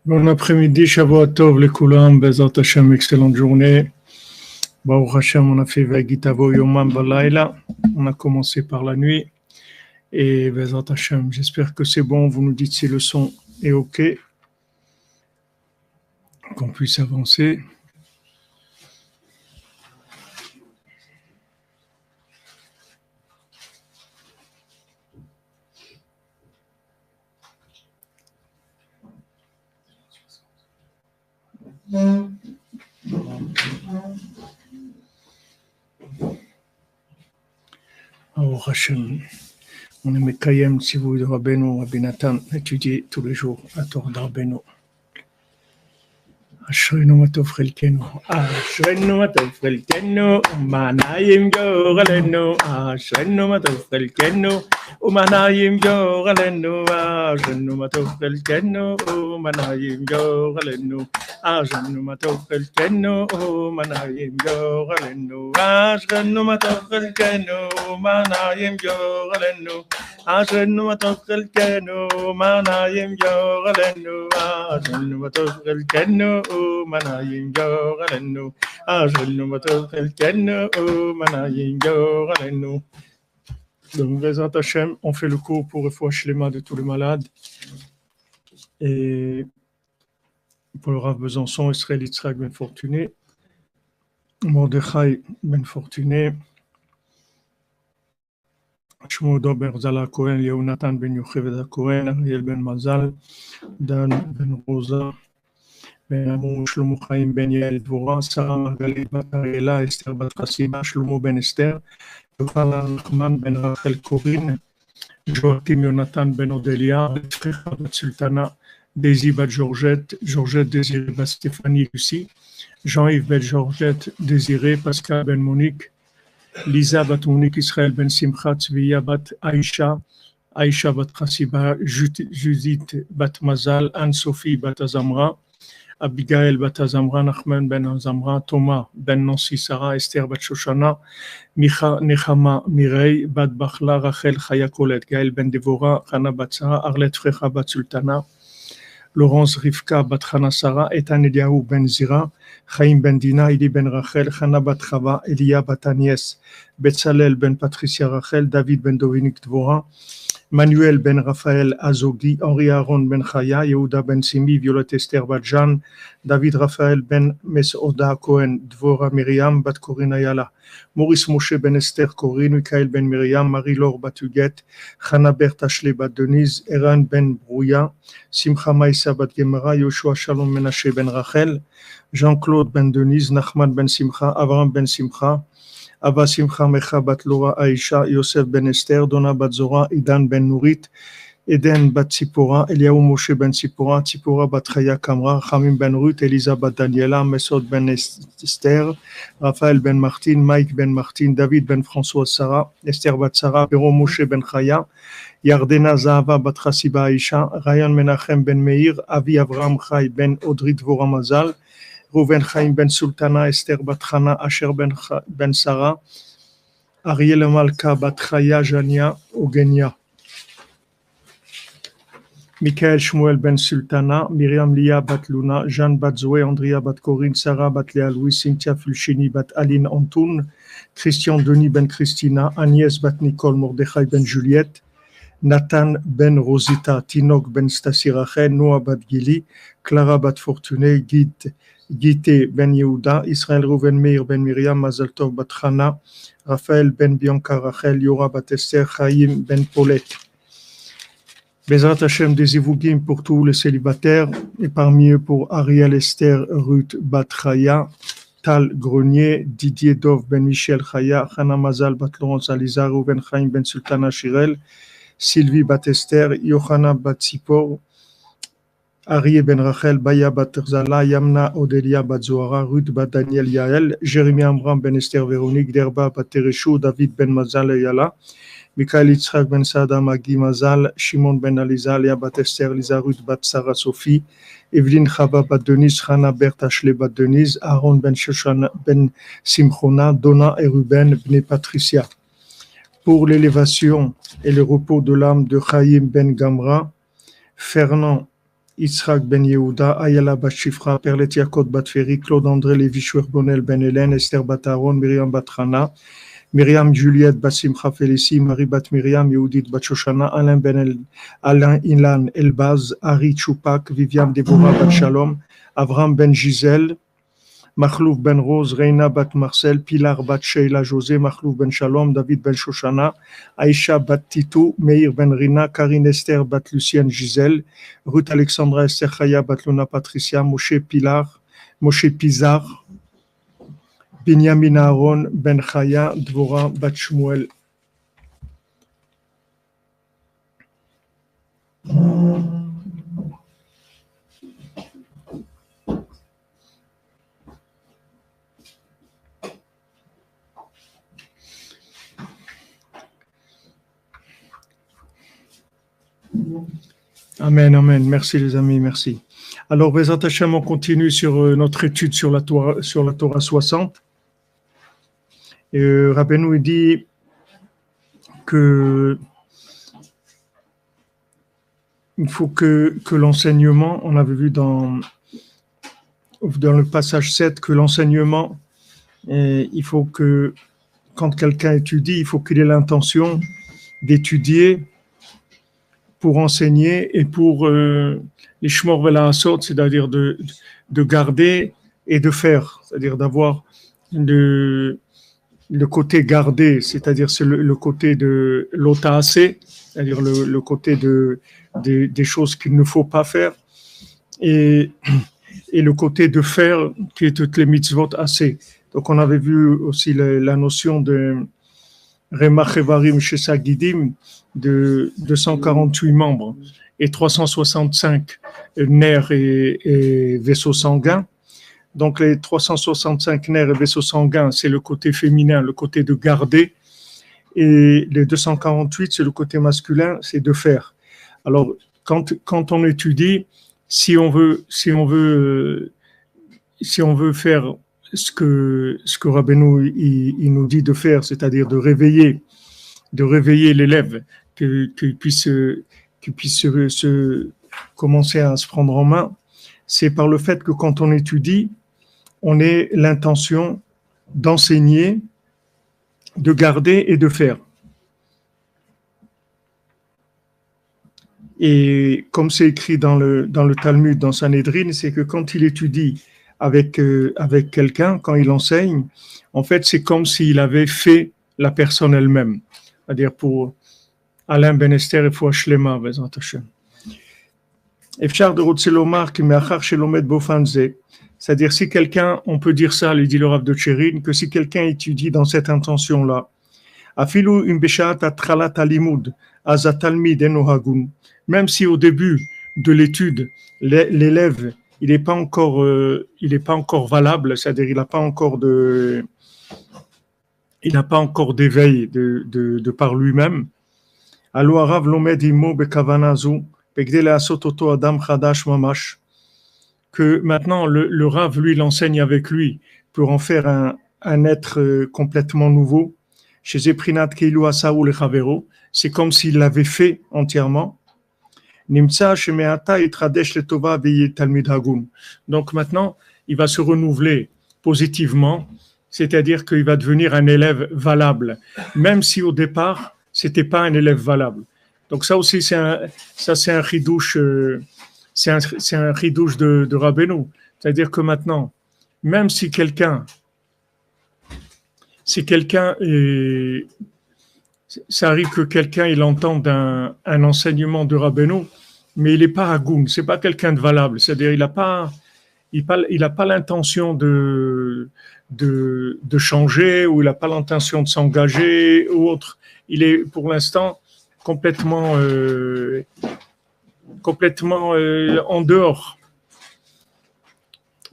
Bon après-midi, Shavua Tov le Kulam, Bezat Hashem, excellente journée. Baruch Hashem, on a fait Vagitavo Yomam Balayla. On a commencé par la nuit. Et Bezat Hashem, j'espère que c'est bon. Vous nous dites si le son est OK, qu'on puisse avancer. Baruch Hashem. On est Mekayem, si vous de Rabbeinu, Rabbi Nathan, étudier tous les jours à Torah d'Rabbeinu. אשרינו מה טוב חלקנו, אשרינו מה טוב חלקנו, ומנעים גורלנו, אשרינו מה טוב חלקנו, ומנעים גורלנו, אשרינו מה טוב חלקנו, ומנעים גורלנו, אשרינו מה טוב חלקנו, ומנעים גורלנו, אשרינו מה טוב חלקנו, ומנעים גורלנו, אשרינו מה טוב חלקנו, ומנעים גורלנו, אשרינו מה טוב חלקנו, Manayim Yoralenu, Ajrenu Matov Elkenu, Manayim Yoralenu. Donc, Bezat Hashem, on fait le cours pour Refoua Shlema de tous les malades. Et pour le Rav Besançon, Israël Yitzhak Ben Fortuné, Mordechai Ben Fortuné, Shmuel Ben Zala Cohen, Yehonatan Ben Yocheved Cohen, Ariel Ben Mazal, Dan Ben Rosa, Ben Amou, Shlomo Chaim Ben Yael Dvorah, Sarah Margalit Bat Ariela, Esther Bat Chassima, Shlomo Ben Esther, Yochanan Nachman Ben Rachel Corinne, Joachim Yonatan Ben Odelia, Frère Bat Sultana, Daisy Bat Georgette, Georgette Désiré Bat Stéphanie Lucie, Jean-Yves Ben Georgette Désiré, Pascal Ben Monique, Lisa Bat Monique Israël Ben Simcha, Tzviya Bat Aïcha, Aïcha Bat Chassiba, Judith Bat Mazal, Anne-Sophie Bat Azamra, Abigail Bat Azamra, Nachman Ben Azamra, Thomas Ben Nancy Sarah, Esther Bat Shoshana, Micha Nechama Mirei, Bat Bachla, Rachel Chaya Colette, Gaël Ben Devora, Chana Bat Sarah, Arlette Frecha Bat Sultana, Laurence Rivka Bat Chana Sarah, Etan Eliaou Ben Zira, Chaim Ben Dina, Ili Ben Rachel, Chana Bat Chava, Elia Bat Agnès, Betzalel Ben Patricia Rachel, David Ben Dominique Dvora, Manuel Ben Raphaël Azogi, Henri Aaron Ben Chaya, Yehuda Ben Simi, Violette Esther Bat Jeanne, David Raphaël Ben Mesoda Cohen, Dvora Myriam Bat Corinne Ayala, Maurice Moshe Ben Esther Corinne, Michael Ben Myriam, Marie-Laure Bat Huguette, Chana Bert Ashley Bat Denise, Eran Ben Brouya, Simcha Maïsa Bat Gemara, Yoshua Shalom Menashe Ben Rachel, Jean-Claude Ben Denise, Nachman Ben Simcha, Avram Ben Simcha, Abba Simcha Mecha Bat Laura Aisha, Yosef Ben Esther, Donna Bat Zora, Idan Ben Nourit, Eden Bat Tzipora, Eliaou Moshe Ben Tzipora, Tzipora Bat Chaya Kamra, Chamim Ben Ruth, Elisa Bat Daniela, Mesod Ben Esther, Raphaël Ben Martin, Mike Ben Martin, David Ben François Sarah, Esther Bat Sarah, Pero Moshe Ben Chaya, Yardena Zahava Bat Chassiba Aisha, Ryan Menachem Ben Meir, Avi Avram Chai Ben Audrey Dvora Mazal, Rouven Chaim Ben Sultana, Esther Bat Chana, Asher Ben Sarah, Ariel Malka Bat Chaya Jania, Ogenia, Michael Shmuel Ben Sultana, Myriam Lia Bat Luna, Jeanne Bat Zoé, Andrea Bat Corinne, Sarah Bat Léa Louis, Cynthia Fulchini Bat Aline Antoun, Christian Denis Ben Christina, Agnès Bat Nicole, Mordechai Ben Juliette, Nathan Ben Rosita, Tinok Ben Stasi Rachel, Noah Bat Gili, Clara Bat Fortuné, Gite Ben Yehuda, Israël Rouven Meir Ben Miriam, Mazal Tov Bat Chana, Raphaël Ben Bianca Rachel, Yora Bat Esther, Chaim Ben Paulette. Bezrat Hashem des Ivugim pour tous les célibataires, et parmi eux pour Ariel Esther Ruth Bat Chaya, Tal Grenier, Didier Dov Ben Michel Chaya, Chana Mazal Bat Laurence Alizar, Rouven Chaim Ben Sultana Shirel, Sylvie Bat Esther, Yohana Bat Sipor, Arié Ben Rachel, Baya Bat Zala, Yamna Odelia Bat Zohara, Ruth Bat Daniel Yael, Jérémie Amram Ben Esther Véronique, Derba Bat Tereshou, David Ben Mazal Yala, Michael Yitzhak Ben Sada Magi Mazal, Shimon Ben Aliza, Léa Bat Esther, Lisa Ruth Bat Sarah Sophie, Evelyne Chava Bat Denise, Hana Bert Ashley Bat Denise, Aaron Ben Shoshana Ben Simchona, Donna et Ruben Ben Patricia. Pour l'élévation et le repos de l'âme de Chaim Ben Gamra, Fernand Yitzhak ben Yehuda, Ayala bat Shifra, Perlet Yakot bat Feri, Claude André Lévi Bonel ben Hélène, Esther bat Aaron, Myriam bat Hana, Myriam Juliette bat Simcha Félicie, Marie bat Myriam, Yehudit bat Shoshana, Alain Ilan Elbaz, Ari Choupak, Viviane Deborah bat Shalom, Avram ben Gisèle, Machlouf ben Rose, Reina bat Marcel, Pilar bat Sheila José, Machlouf ben Shalom, David ben Shoshana, Aïcha bat Titou, Meir ben Rina, Karine Esther bat Lucienne Gisèle, Ruth Alexandra Esther Chaya bat Luna Patricia, Moshe Pizar, Binyamin Aaron ben Chaya, Dvora bat Shmuel. Amen, amen. Merci les amis, merci. Alors, Bezat Hashem, on continue sur notre étude sur la Torah 60. Et Rabbeinu dit que il faut que l'enseignement, on avait vu dans le passage 7 que l'enseignement, il faut que quand quelqu'un étudie, il faut qu'il ait l'intention d'étudier pour enseigner et pour les shmor ve'la'asot, c'est-à-dire de garder et de faire, c'est-à-dire d'avoir le côté garder, c'est-à-dire c'est le côté de l'ota'aseh, c'est-à-dire le côté des choses qu'il ne faut pas faire, et le côté de faire qui est toutes les mitzvot assez. Donc on avait vu aussi la notion de Remach Evarim chez Sagidim de 248 membres et 365 nerfs et vaisseaux sanguins. Donc les 365 nerfs et vaisseaux sanguins, c'est le côté féminin, le côté de garder, et les 248, c'est le côté masculin, c'est de faire. Alors quand on étudie, si on veut faire ce que Rabbeinu il nous dit de faire, c'est-à-dire de réveiller l'élève, qu'il puisse se commencer à se prendre en main, c'est par le fait que quand on étudie, on ait l'intention d'enseigner, de garder et de faire. Et comme c'est écrit dans le Talmud, dans Sanhedrin, c'est que quand il étudie avec quelqu'un, quand il enseigne, en fait, c'est comme s'il avait fait la personne elle-même. C'est-à-dire pour Alain Ben Esther et Foua Shlema, Bezrat Hashem. Efshar de Rotzelomar qui me'achar shelomet bofanze. C'est-à-dire, si quelqu'un, on peut dire ça, lui dit le Rav de Tchérin, que si quelqu'un étudie dans cette intention-là, afilu imbeshat atralat alimud, azatalmid enohagun, même si au début de l'étude, l'élève, il n'est pas encore valable, c'est-à-dire il n'a pas encore d'éveil de par lui-même. Allo arav lomed imo bekavanazu, begdele asototo adam chadash mamash, que maintenant le Rav, lui, l'enseigne avec lui pour en faire un être complètement nouveau. Chez Zeprinat Keilu Asaou le Chavero, c'est comme s'il l'avait fait entièrement. Nimtsa Shemeata Itradesh le Tova Veyi Talmid Hagun. Donc maintenant, il va se renouveler positivement, c'est-à-dire qu'il va devenir un élève valable, même si au départ, c'était pas un élève valable. Donc ça aussi, c'est un chidouche. C'est un chidouche de Rabbeinu. C'est-à-dire que maintenant, même si quelqu'un ça arrive que quelqu'un il entende un enseignement de Rabbeinu, mais il n'est pas hagoun, c'est pas quelqu'un de valable. C'est-à-dire il a pas l'intention de changer, ou il n'a pas l'intention de s'engager ou autre. Il est pour l'instant complètement en dehors.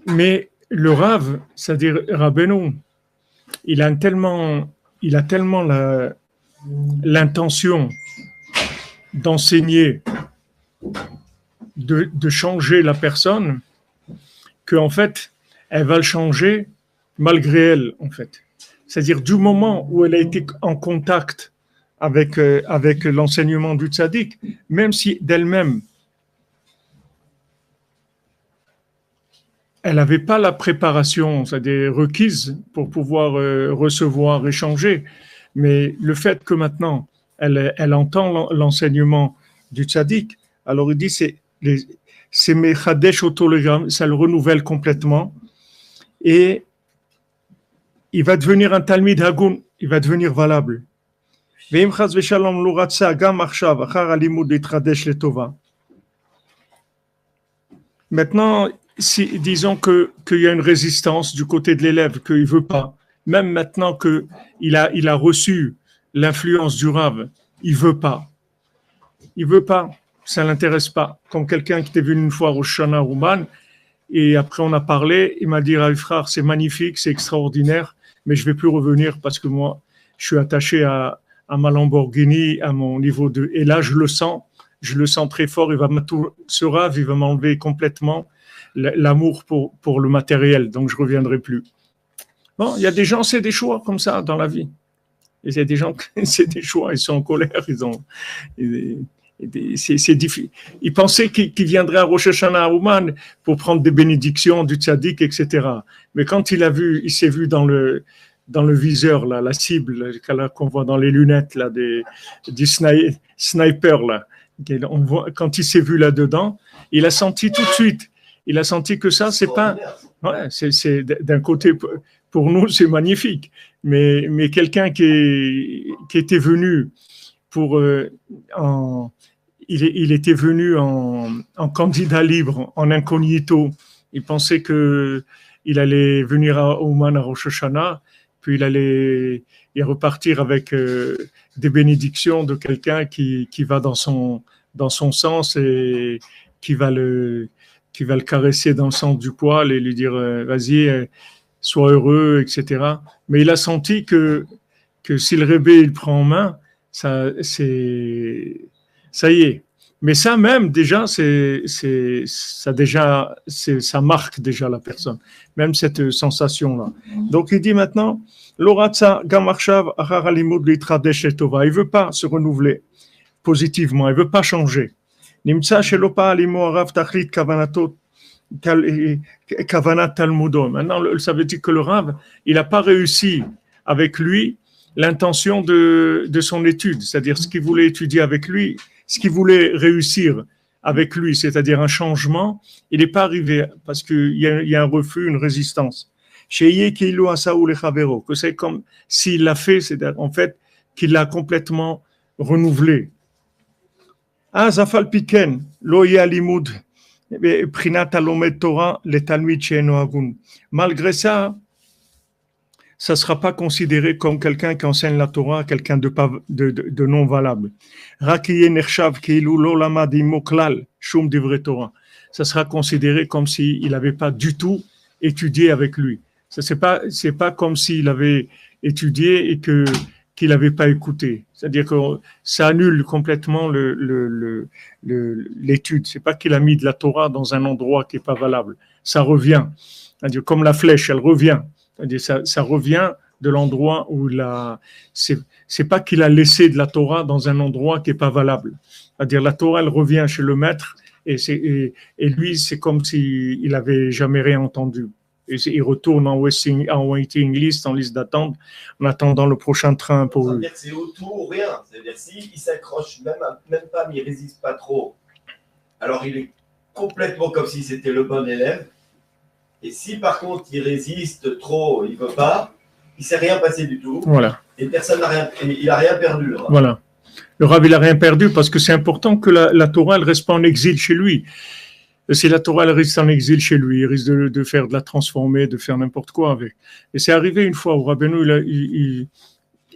Mais le Rav, c'est-à-dire Rabbeinu, il a tellement l'intention d'enseigner, de changer la personne, qu'en fait, elle va le changer malgré elle, en fait. C'est-à-dire du moment où elle a été en contact avec l'enseignement du tzaddik, même si d'elle-même, elle n'avait pas la préparation, c'est-à-dire requise pour pouvoir recevoir, échanger. Mais le fait que maintenant, elle entend l'enseignement du tzaddik, alors il dit, c'est mechadesh autologram, ça le renouvelle complètement. Et il va devenir un talmid hagoun, il va devenir valable. Maintenant, si, disons qu'il y a une résistance du côté de l'élève, qu'il ne veut pas, même maintenant qu'il a reçu l'influence du Rav, il ne veut pas. Il ne veut pas, ça ne l'intéresse pas. Comme quelqu'un qui était venu une fois au Shana Rouman, et après on a parlé, il m'a dit, Rav frère, c'est magnifique, c'est extraordinaire, mais je ne vais plus revenir parce que moi, je suis attaché à ma Lamborghini, à mon niveau de... Et là, je le sens très fort, ce Rav, il va m'enlever complètement l'amour pour le matériel, donc je ne reviendrai plus. Bon, il y a des gens, c'est des choix comme ça dans la vie. Et il y a des gens, c'est des choix, ils sont en colère, c'est difficile. Ils pensaient qu'il viendrait à Rosh Hashanah à Ouman pour prendre des bénédictions du tzaddik, etc. Mais quand il s'est vu dans le viseur, là, la cible qu'on voit dans les lunettes là, du sniper, là, on voit, quand il s'est vu là-dedans, il a senti tout de suite. Il a senti que ça, c'est pas. Ouais, c'est d'un côté, pour nous, c'est magnifique. Mais quelqu'un qui était venu pour. Il était venu en candidat libre, en incognito. Il pensait qu'il allait venir à Ouman, à Rosh Hashanah, puis il allait repartir avec des bénédictions de quelqu'un qui va dans son sens et qui va le caresser dans le sens du poil et lui dire vas-y, sois heureux, etc. Mais il a senti que si le Rebbe il prend en main, ça y est. Mais ça même déjà, ça marque déjà la personne, même cette sensation-là. Donc il dit maintenant, l'oratza gamarshav achar alimud litradesh etova. Il veut pas se renouveler positivement, il veut pas changer. Nimtsa shelo pa'alimo harav tachlit kavanatot kavanat talmudo. Maintenant, ça veut dire que le Rav, il n'a pas réussi avec lui l'intention de son étude, c'est-à-dire ce qu'il voulait étudier avec lui, ce qu'il voulait réussir avec lui, c'est-à-dire un changement, il n'est pas arrivé parce qu'il y a un refus, une résistance. Que c'est comme s'il l'a fait, c'est en fait qu'il l'a complètement renouvelé. Zafal piken, lo yalimud, prinat alomet Torah, le talmid she'eno agun. Malgré ça, ça ne sera pas considéré comme quelqu'un qui enseigne la Torah, quelqu'un de non valable. Ça sera considéré comme s'il n'avait pas du tout étudié avec lui. C'est pas comme s'il avait étudié et qu'il n'avait pas écouté. C'est-à-dire que ça annule complètement l'étude. C'est pas qu'il a mis de la Torah dans un endroit qui n'est pas valable. Ça revient. C'est-à-dire comme la flèche, elle revient. C'est-à-dire ça revient de l'endroit où c'est pas qu'il a laissé de la Torah dans un endroit qui est pas valable. C'est-à-dire la Torah, elle revient chez le maître et lui, c'est comme s'il avait jamais rien entendu. Et il retourne en waiting list, en liste d'attente, en attendant le prochain train pour lui. C'est au tout ou rien. C'est-à-dire s'il s'accroche même pas, mais il résiste pas trop, alors il est complètement comme si c'était le bon élève. Et si par contre il résiste trop, il veut pas, il s'est rien passé du tout. Voilà. Et personne n'a rien, il a rien perdu. Le Rav. Voilà. Le Rav, il a rien perdu parce que c'est important que la Torah elle reste pas en exil chez lui. Si la Torah elle reste en exil chez lui, il risque de faire de la transformer, de faire n'importe quoi avec. Et c'est arrivé une fois où Rabbeinu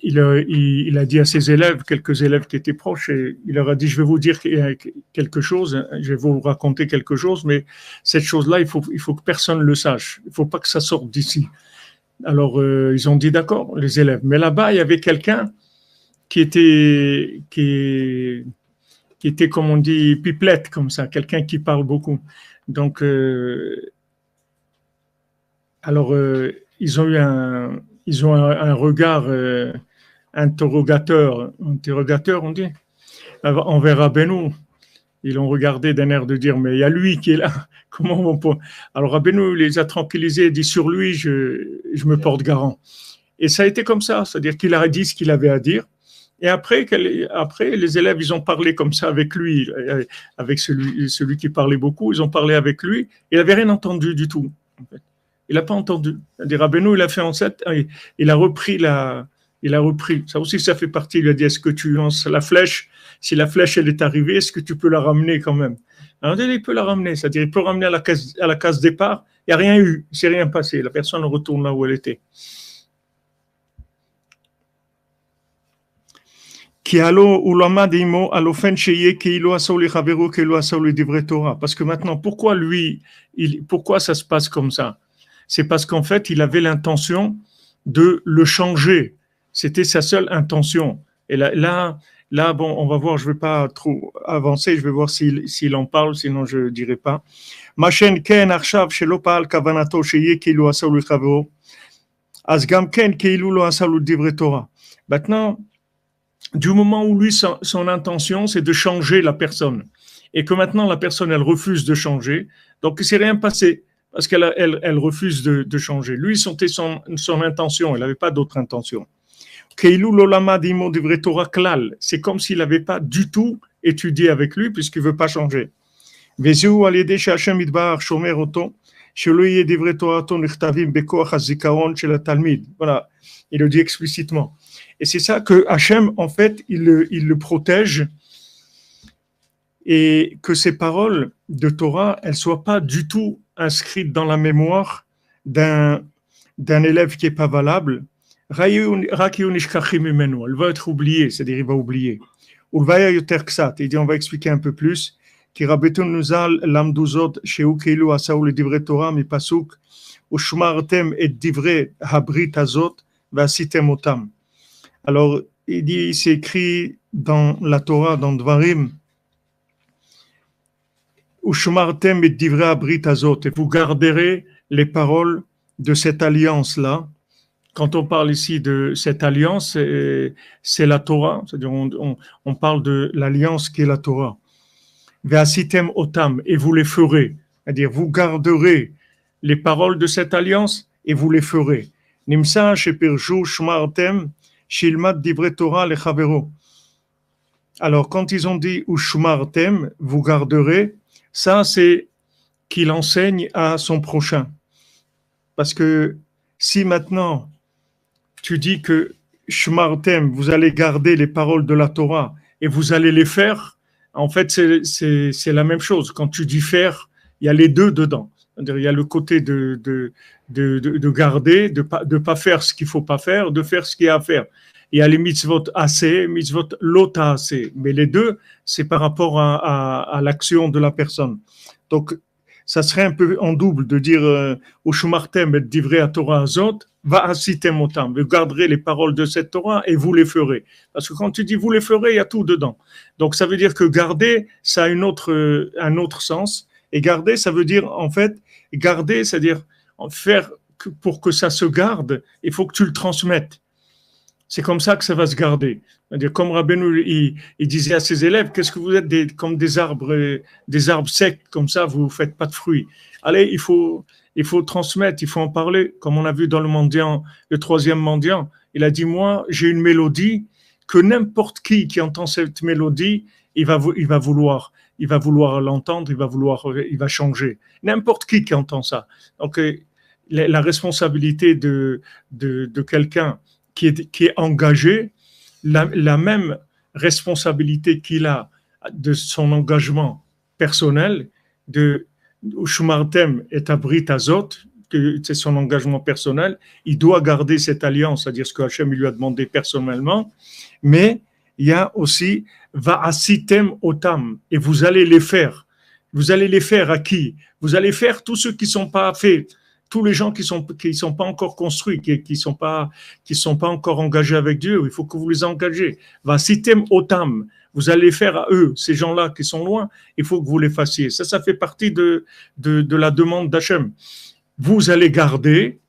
il a dit à ses élèves, quelques élèves qui étaient proches, et il leur a dit, je vais vous dire quelque chose, je vais vous raconter quelque chose, mais cette chose-là, il faut que personne le sache. Il ne faut pas que ça sorte d'ici. Alors, ils ont dit d'accord, les élèves. Mais là-bas, il y avait quelqu'un qui était, comme on dit, pipelette, comme ça, quelqu'un qui parle beaucoup. Donc, ils ont eu un regard interrogateur, on dit, envers Rabbeinu. Ils l'ont regardé d'un air de dire, mais il y a lui qui est là. Comment on peut... Alors Rabbeinu les a tranquillisés et dit, sur lui, je me porte garant. Et ça a été comme ça, c'est-à-dire qu'il a dit ce qu'il avait à dire. Et après, les élèves, ils ont parlé comme ça avec lui, avec celui qui parlait beaucoup. Ils ont parlé avec lui. Il n'avait rien entendu du tout. En fait. Il n'a pas entendu. C'est-à-dire, Rabbeinu, il a fait en sept, il a repris Ça aussi, ça fait partie. Il a dit, est-ce que tu lances la flèche? Si la flèche, elle est arrivée, est-ce que tu peux la ramener quand même? Alors, il peut la ramener. C'est-à-dire, il peut ramener à la case départ. Il n'y a rien eu. Il ne s'est rien passé. La personne retourne là où elle était. Parce que maintenant, pourquoi ça se passe comme ça? C'est parce qu'en fait, il avait l'intention de le changer. C'était sa seule intention. Et là, bon, on va voir, je ne vais pas trop avancer, je vais voir s'il en parle, sinon je ne dirai pas. Maintenant, du moment où lui, son intention, c'est de changer la personne, et que maintenant la personne, elle refuse de changer, donc il ne s'est rien passé, parce qu'elle refuse de changer. Lui, c'était son intention, il n'avait pas d'autre intention. C'est comme s'il n'avait pas du tout étudié avec lui, puisqu'il ne veut pas changer. Voilà. Il le dit explicitement. Et c'est ça que Hachem, en fait, il le protège et que ces paroles de Torah, elles ne soient pas du tout inscrites dans la mémoire d'un élève qui n'est pas valable. Elle va être oubliée, c'est-à-dire il va oublier. Il dit, on va expliquer un peu plus. Alors, il dit, c'est écrit dans la Torah, dans Dvarim, Ushmartem et divrei habrit azot, et vous garderez les paroles de cette alliance-là. Quand on parle ici de cette alliance, c'est la Torah, c'est-à-dire on parle de l'alliance qui est la Torah. Ve'asitem otam, et vous les ferez, c'est-à-dire vous garderez les paroles de cette alliance et vous les ferez. Nimsa shepirju shmartem shilmat divrei Torah lechavero. Alors quand ils ont dit ushmartem, vous garderez, ça c'est qu'il enseigne à son prochain. Parce que si maintenant tu dis que shmartem, vous allez garder les paroles de la Torah et vous allez les faire, en fait c'est la même chose. Quand tu dis faire, il y a les deux dedans. Il y a le côté de garder, de pas faire ce qu'il faut pas faire, de faire ce qu'il y a à faire. Il y a les mitzvot assez, mitzvot lota assez. Mais les deux, c'est par rapport à l'action de la personne. Donc, ça serait un peu en double de dire au shumartem et divrei à Torah azot, va asitem otam. Vous garderez les paroles de cette Torah et vous les ferez. Parce que quand tu dis vous les ferez, il y a tout dedans. Donc, ça veut dire que garder, ça a un autre sens. Et garder, ça veut dire, en fait, garder, c'est-à-dire faire pour que ça se garde, il faut que tu le transmettes. C'est comme ça que ça va se garder. C'est-à-dire, comme Rabbeinu, il disait à ses élèves, qu'est-ce que vous êtes comme des arbres secs, comme ça, vous ne faites pas de fruits. Allez, il faut transmettre, il faut en parler. Comme on a vu dans le troisième mendiant, il a dit, moi, j'ai une mélodie que n'importe qui entend cette mélodie, il va vouloir l'entendre, il va changer. N'importe qui entend ça. Donc, la responsabilité de quelqu'un qui est engagé, la même responsabilité qu'il a de son engagement personnel, de Shumartem et Abrit Azot, que c'est son engagement personnel, il doit garder cette alliance, c'est-à-dire ce que Hachem lui a demandé personnellement, mais il y a aussi Va'asitem otam, et vous allez les faire. Vous allez les faire à qui? Vous allez faire tous ceux qui ne sont pas faits, tous les gens qui sont pas encore construits, qui sont pas encore engagés avec Dieu. Il faut que vous les engagez. Va'asitem otam, vous allez faire à eux, ces gens-là qui sont loin, il faut que vous les fassiez. Ça fait partie de la demande d'Hachem. Vous allez garder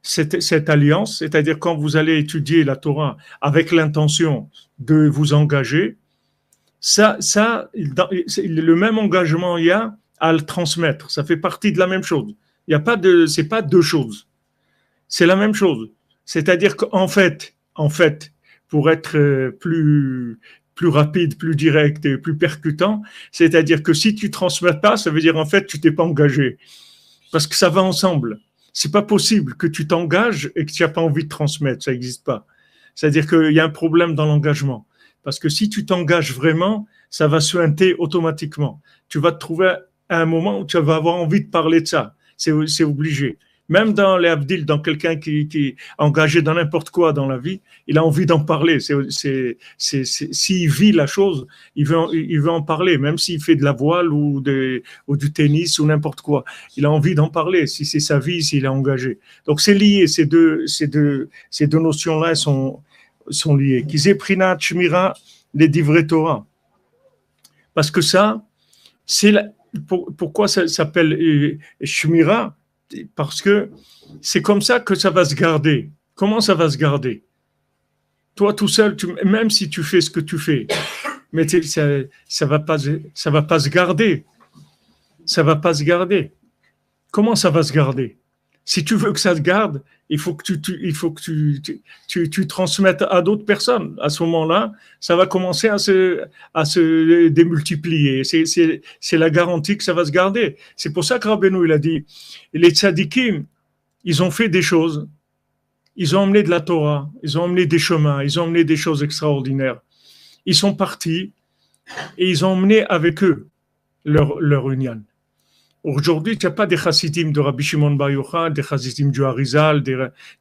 cette alliance, c'est-à-dire quand vous allez étudier la Torah avec l'intention de vous engager, Le même engagement il y a à le transmettre. Ça fait partie de la même chose. Il y a pas de, c'est pas deux choses. C'est la même chose. C'est-à-dire qu'en fait, pour être plus rapide, plus direct et plus percutant, c'est-à-dire que si tu transmets pas, ça veut dire en fait tu t'es pas engagé. Parce que ça va ensemble. C'est pas possible que tu t'engages et que tu n'as pas envie de transmettre. Ça n'existe pas. C'est-à-dire qu'il y a un problème dans l'engagement. Parce que si tu t'engages vraiment, ça va suinter automatiquement. Tu vas te trouver à un moment où tu vas avoir envie de parler de ça. C'est obligé. Même dans les Abdil, dans quelqu'un qui est engagé dans n'importe quoi dans la vie, il a envie d'en parler. S'il vit la chose, il veut en parler, même s'il fait de la voile ou du tennis ou n'importe quoi. Il a envie d'en parler, si c'est sa vie, s'il est engagé. Donc c'est lié, ces deux notions-là sont liées. Kizeprinat Shmira, les divrei Torah. Parce que ça, pourquoi ça s'appelle Shmira? Parce que c'est comme ça que ça va se garder. Comment ça va se garder? Toi tout seul, même si tu fais ce que tu fais, mais ça va pas se garder. Ça va pas se garder. Comment ça va se garder? Si tu veux que ça se garde, il faut que tu transmettes à d'autres personnes. À ce moment-là, ça va commencer à se démultiplier. C'est la garantie que ça va se garder. C'est pour ça que Rabbeinu, il a dit, les tzadikim, ils ont fait des choses. Ils ont emmené de la Torah, ils ont emmené des chemins, ils ont emmené des choses extraordinaires. Ils sont partis et ils ont emmené avec eux leur union. Aujourd'hui, tu n'as pas des chassidim de Rabbi Shimon Bar Yochai, des chassidim du Harizal,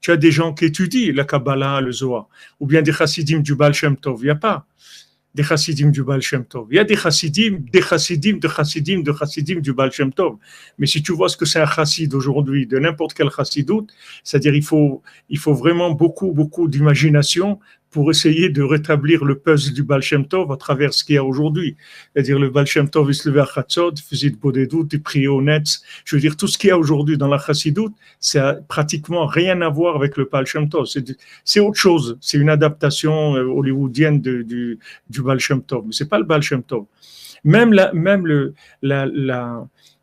tu as des gens qui étudient la Kabbalah, le Zohar, ou bien des chassidim du Baal Shem Tov. Il n'y a pas des chassidim du Baal Shem Tov. Il y a des chassidim du Baal Shem Tov. Mais si tu vois ce que c'est un chassid aujourd'hui, de n'importe quel chassidoute, c'est-à-dire il faut vraiment beaucoup, beaucoup d'imagination pour essayer de rétablir le puzzle du Baal Shem Tov à travers ce qu'il y a aujourd'hui. C'est-à-dire le Baal Shem Tov, il se levait à Chatzot, il faisait de Bodedut, il priait au Netz. Je veux dire, tout ce qu'il y a aujourd'hui dans la chassidoute, ça n'a pratiquement rien à voir avec le Baal Shem Tov. C'est autre chose. C'est une adaptation hollywoodienne du Baal Shem Tov. Mais c'est pas le Baal Shem Tov.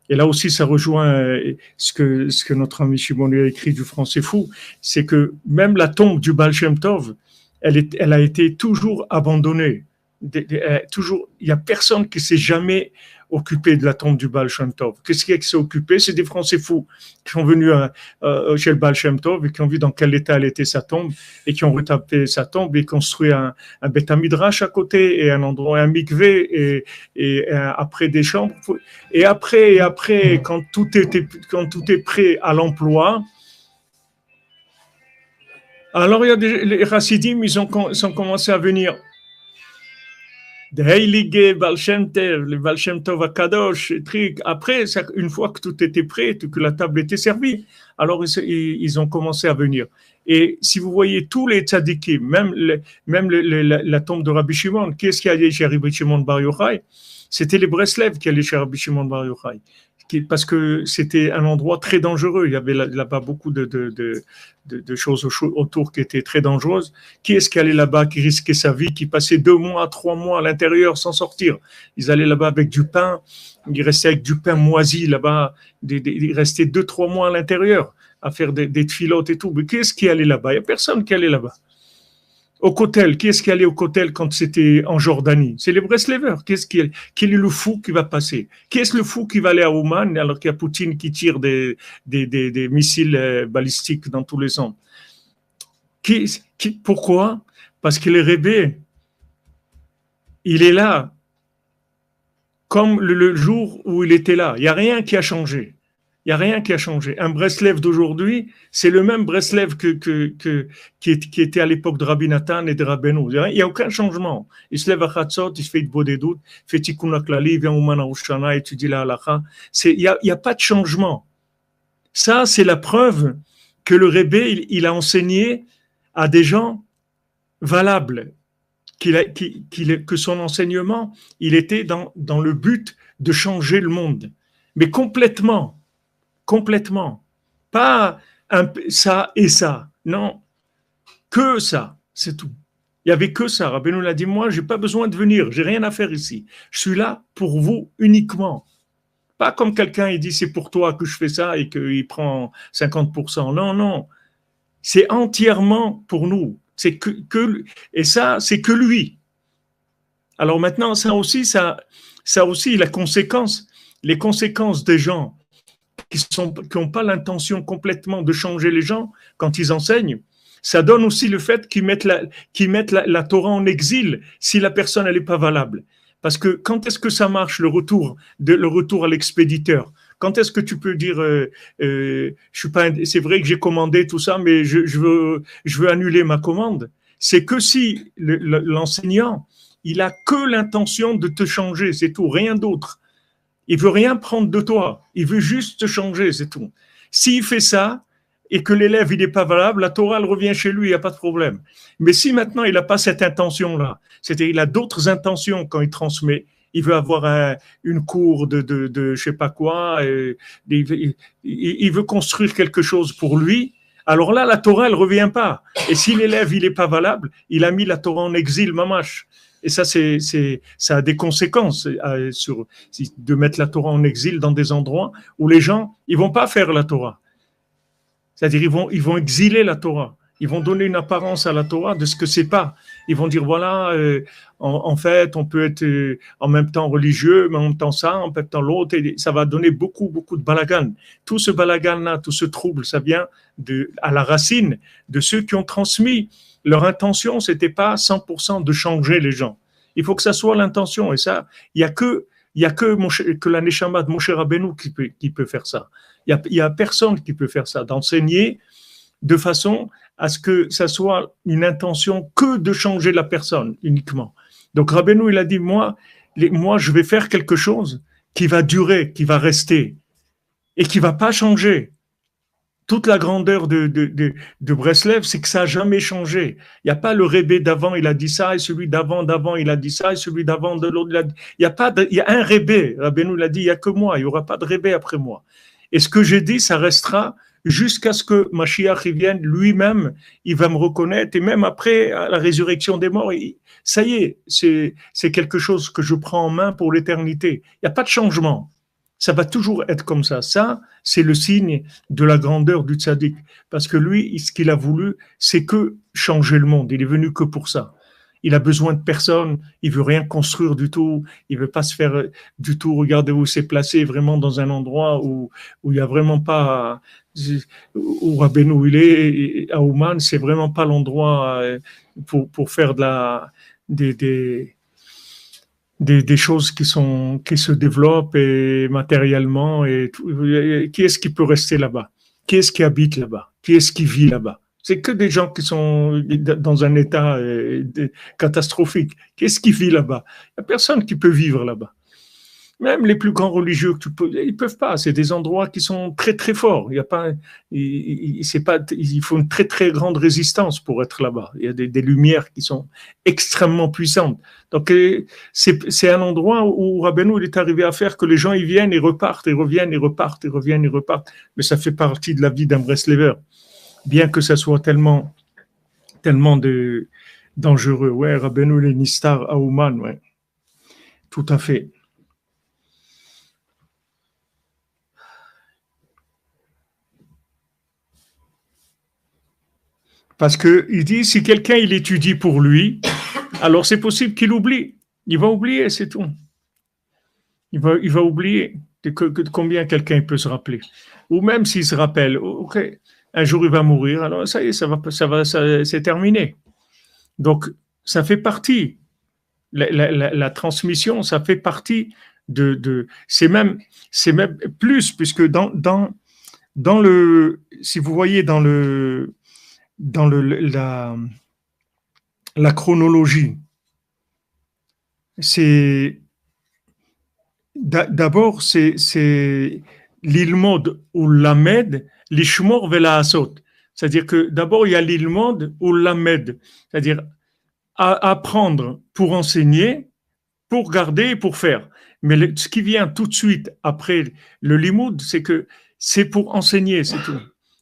Et là aussi, ça rejoint ce que notre ami Shimon a écrit du Français fou, c'est que même la tombe du Baal Shem Tov, elle a été toujours abandonnée. Toujours, il n'y a personne qui s'est jamais occupé de la tombe du Baal Shem Tov. Qu'est-ce qui s'est occupé? C'est des Français fous qui sont venus chez le Baal Shem Tov et qui ont vu dans quel état elle était sa tombe et qui ont retapé sa tombe et construit un Beth Midrash à côté et un endroit, un mikvé et après des chambres. Et après, quand tout est prêt à l'emploi, alors il y a les Chassidim, ils ont commencé à venir. De Heilige, Baal Shem Tov, le Baal Shem Tov Akadosh, truc. Après, une fois que tout était prêt, que la table était servie, alors ils ont commencé à venir. Et si vous voyez tous les tzadikim, même la tombe de Rabbi Shimon, qui est-ce qui allait chez Rabbi Shimon Bar Yochai? C'était les Breslev qui allaient chez Rabbi Shimon Bar Yochai. Parce que c'était un endroit très dangereux. Il y avait là-bas beaucoup de choses autour qui étaient très dangereuses. Qui est-ce qui allait là-bas, qui risquait sa vie, qui passait 2 mois, 3 mois à l'intérieur sans sortir? Ils allaient là-bas avec du pain, ils restaient avec du pain moisi là-bas, ils restaient 2-3 mois à l'intérieur à faire des tfilotes et tout. Mais qui est-ce qui allait là-bas? Il n'y a personne qui allait là-bas. Au Kotel, qui est-ce qui allait au Kotel quand c'était en Jordanie? C'est les Breslevers. Quel est le fou qui va passer? Qui est-ce le fou qui va aller à Ouman alors qu'il y a Poutine qui tire des missiles balistiques dans tous les sens? Pourquoi? Parce que le Rebbe, il est là comme le jour où il était là. Il n'y a rien qui a changé. Il n'y a rien qui a changé. Un Breslev d'aujourd'hui, c'est le même Breslev qui était à l'époque de Rabbi Nathan et de Rabbeinu. Il n'y a aucun changement. Il se lève à Chatzot, il fait de Bodedut, fait Tikkun HaKlali, il vient au Man Arushana, étudie la Halakha. Il n'y a pas de changement. Ça, c'est la preuve que le Rebbe, il a enseigné à des gens valables, que son enseignement, il était dans le but de changer le monde. Mais complètement. Pas ça et ça. Non. Que ça. C'est tout. Il Il n'y avait que ça. Rabbeinu l'a dit, moi, je n'ai pas besoin de venir, j'ai rien à faire ici. Je suis là pour vous uniquement. Pas comme quelqu'un, il dit, c'est pour toi que je fais ça et qu'il prend 50%. Non, non. C'est entièrement pour nous. Et ça, c'est que lui. Alors maintenant, ça aussi, les conséquences des gens qui n'ont pas l'intention complètement de changer les gens quand ils enseignent, ça donne aussi le fait qu'ils mettent la Torah en exil si la personne n'est pas valable. Parce que quand est-ce que ça marche, le retour à l'expéditeur? Quand est-ce que tu peux dire, je suis pas, c'est vrai que j'ai commandé tout ça, mais je veux annuler ma commande? C'est que si l'enseignant, il a que l'intention de te changer, c'est tout, rien d'autre. Il veut rien prendre de toi, il veut juste te changer, c'est tout. S'il fait ça et que l'élève il n'est pas valable, la Torah elle revient chez lui, il n'y a pas de problème. Mais si maintenant il n'a pas cette intention-là, c'est-à-dire il a d'autres intentions quand il transmet, il veut avoir une cour de je sais pas quoi, il veut construire quelque chose pour lui. Alors là, la Torah, elle revient pas. Et si l'élève, il est pas valable, il a mis la Torah en exil, mamache. Et ça, ça a des conséquences de mettre la Torah en exil dans des endroits où les gens, ils vont pas faire la Torah. C'est-à-dire, ils vont exiler la Torah. Ils vont donner une apparence à la Torah de ce que c'est pas. Ils vont dire, voilà, en fait, on peut être en même temps religieux, mais en même temps ça, en même temps l'autre. Et ça va donner beaucoup, beaucoup de balagan. Tout ce balagan-là, tout ce trouble, ça vient à la racine de ceux qui ont transmis. Leur intention, c'était pas 100% de changer les gens. Il faut que ça soit l'intention. Et ça, il y a que la Neshama de Moshe Rabbeinu qui peut faire ça. Il y a personne qui peut faire ça, d'enseigner de façon à ce que ça soit une intention que de changer la personne uniquement. Donc Rabbeinu, il a dit, moi, je vais faire quelque chose qui va durer, qui va rester et qui va pas changer. Toute la grandeur de Breslev, c'est que ça n'a jamais changé. Il n'y a pas le Rébé d'avant, il a dit ça, et celui d'avant, il a dit ça, et celui d'avant, de l'autre, il a dit. Il y a un Rébé. Rabbeinu l'a dit, il n'y a que moi, il n'y aura pas de Rébé après moi. Et ce que j'ai dit, ça restera jusqu'à ce que Mashiach vienne lui-même, il va me reconnaître, et même après la résurrection des morts, ça y est, c'est quelque chose que je prends en main pour l'éternité. Il n'y a pas de changement. Ça va toujours être comme ça. Ça, c'est le signe de la grandeur du tzaddik. Parce que lui, ce qu'il a voulu, c'est que changer le monde. Il est venu que pour ça. Il a besoin de personne. Il veut rien construire du tout. Il veut pas se faire du tout regarder où c'est placé, vraiment dans un endroit où il y a vraiment pas, où Rabbeinu il est, à Ouman, c'est vraiment pas l'endroit pour faire des choses qui se développent et matériellement et tout. Qui est-ce qui peut rester là-bas? Qui est-ce qui habite là-bas? Qui est-ce qui vit là-bas? C'est que des gens qui sont dans un état catastrophique. Qui est-ce qui vit là-bas? Il n'y a personne qui peut vivre là-bas. Même les plus grands religieux, ils peuvent pas. C'est des endroits qui sont très très forts. Il faut une très très grande résistance pour être là-bas. Il y a des lumières qui sont extrêmement puissantes. Donc c'est un endroit où Rabbeinu il est arrivé à faire que les gens ils viennent, ils repartent, ils reviennent, ils repartent, ils reviennent, ils repartent. Mais ça fait partie de la vie d'un Breslever, bien que ça soit tellement dangereux. Ouais, Rabbeinu le Nistar à Ouman, ouais, tout à fait. Parce qu'il dit, si quelqu'un il étudie pour lui, alors c'est possible qu'il oublie. Il va oublier, c'est tout. Il va oublier combien quelqu'un peut se rappeler. Ou même s'il se rappelle, ok, un jour il va mourir, alors ça y est, c'est terminé. Donc, ça fait partie. La transmission, ça fait partie c'est même plus, puisque si vous voyez dans la chronologie, d'abord c'est l'ilmod ou l'amed, l'ishmor velaasot. C'est-à-dire que d'abord il y a l'ilmod ou l'amed, c'est-à-dire apprendre pour enseigner, pour garder et pour faire. Mais ce qui vient tout de suite après le limoud, c'est que c'est pour enseigner, c'est tout.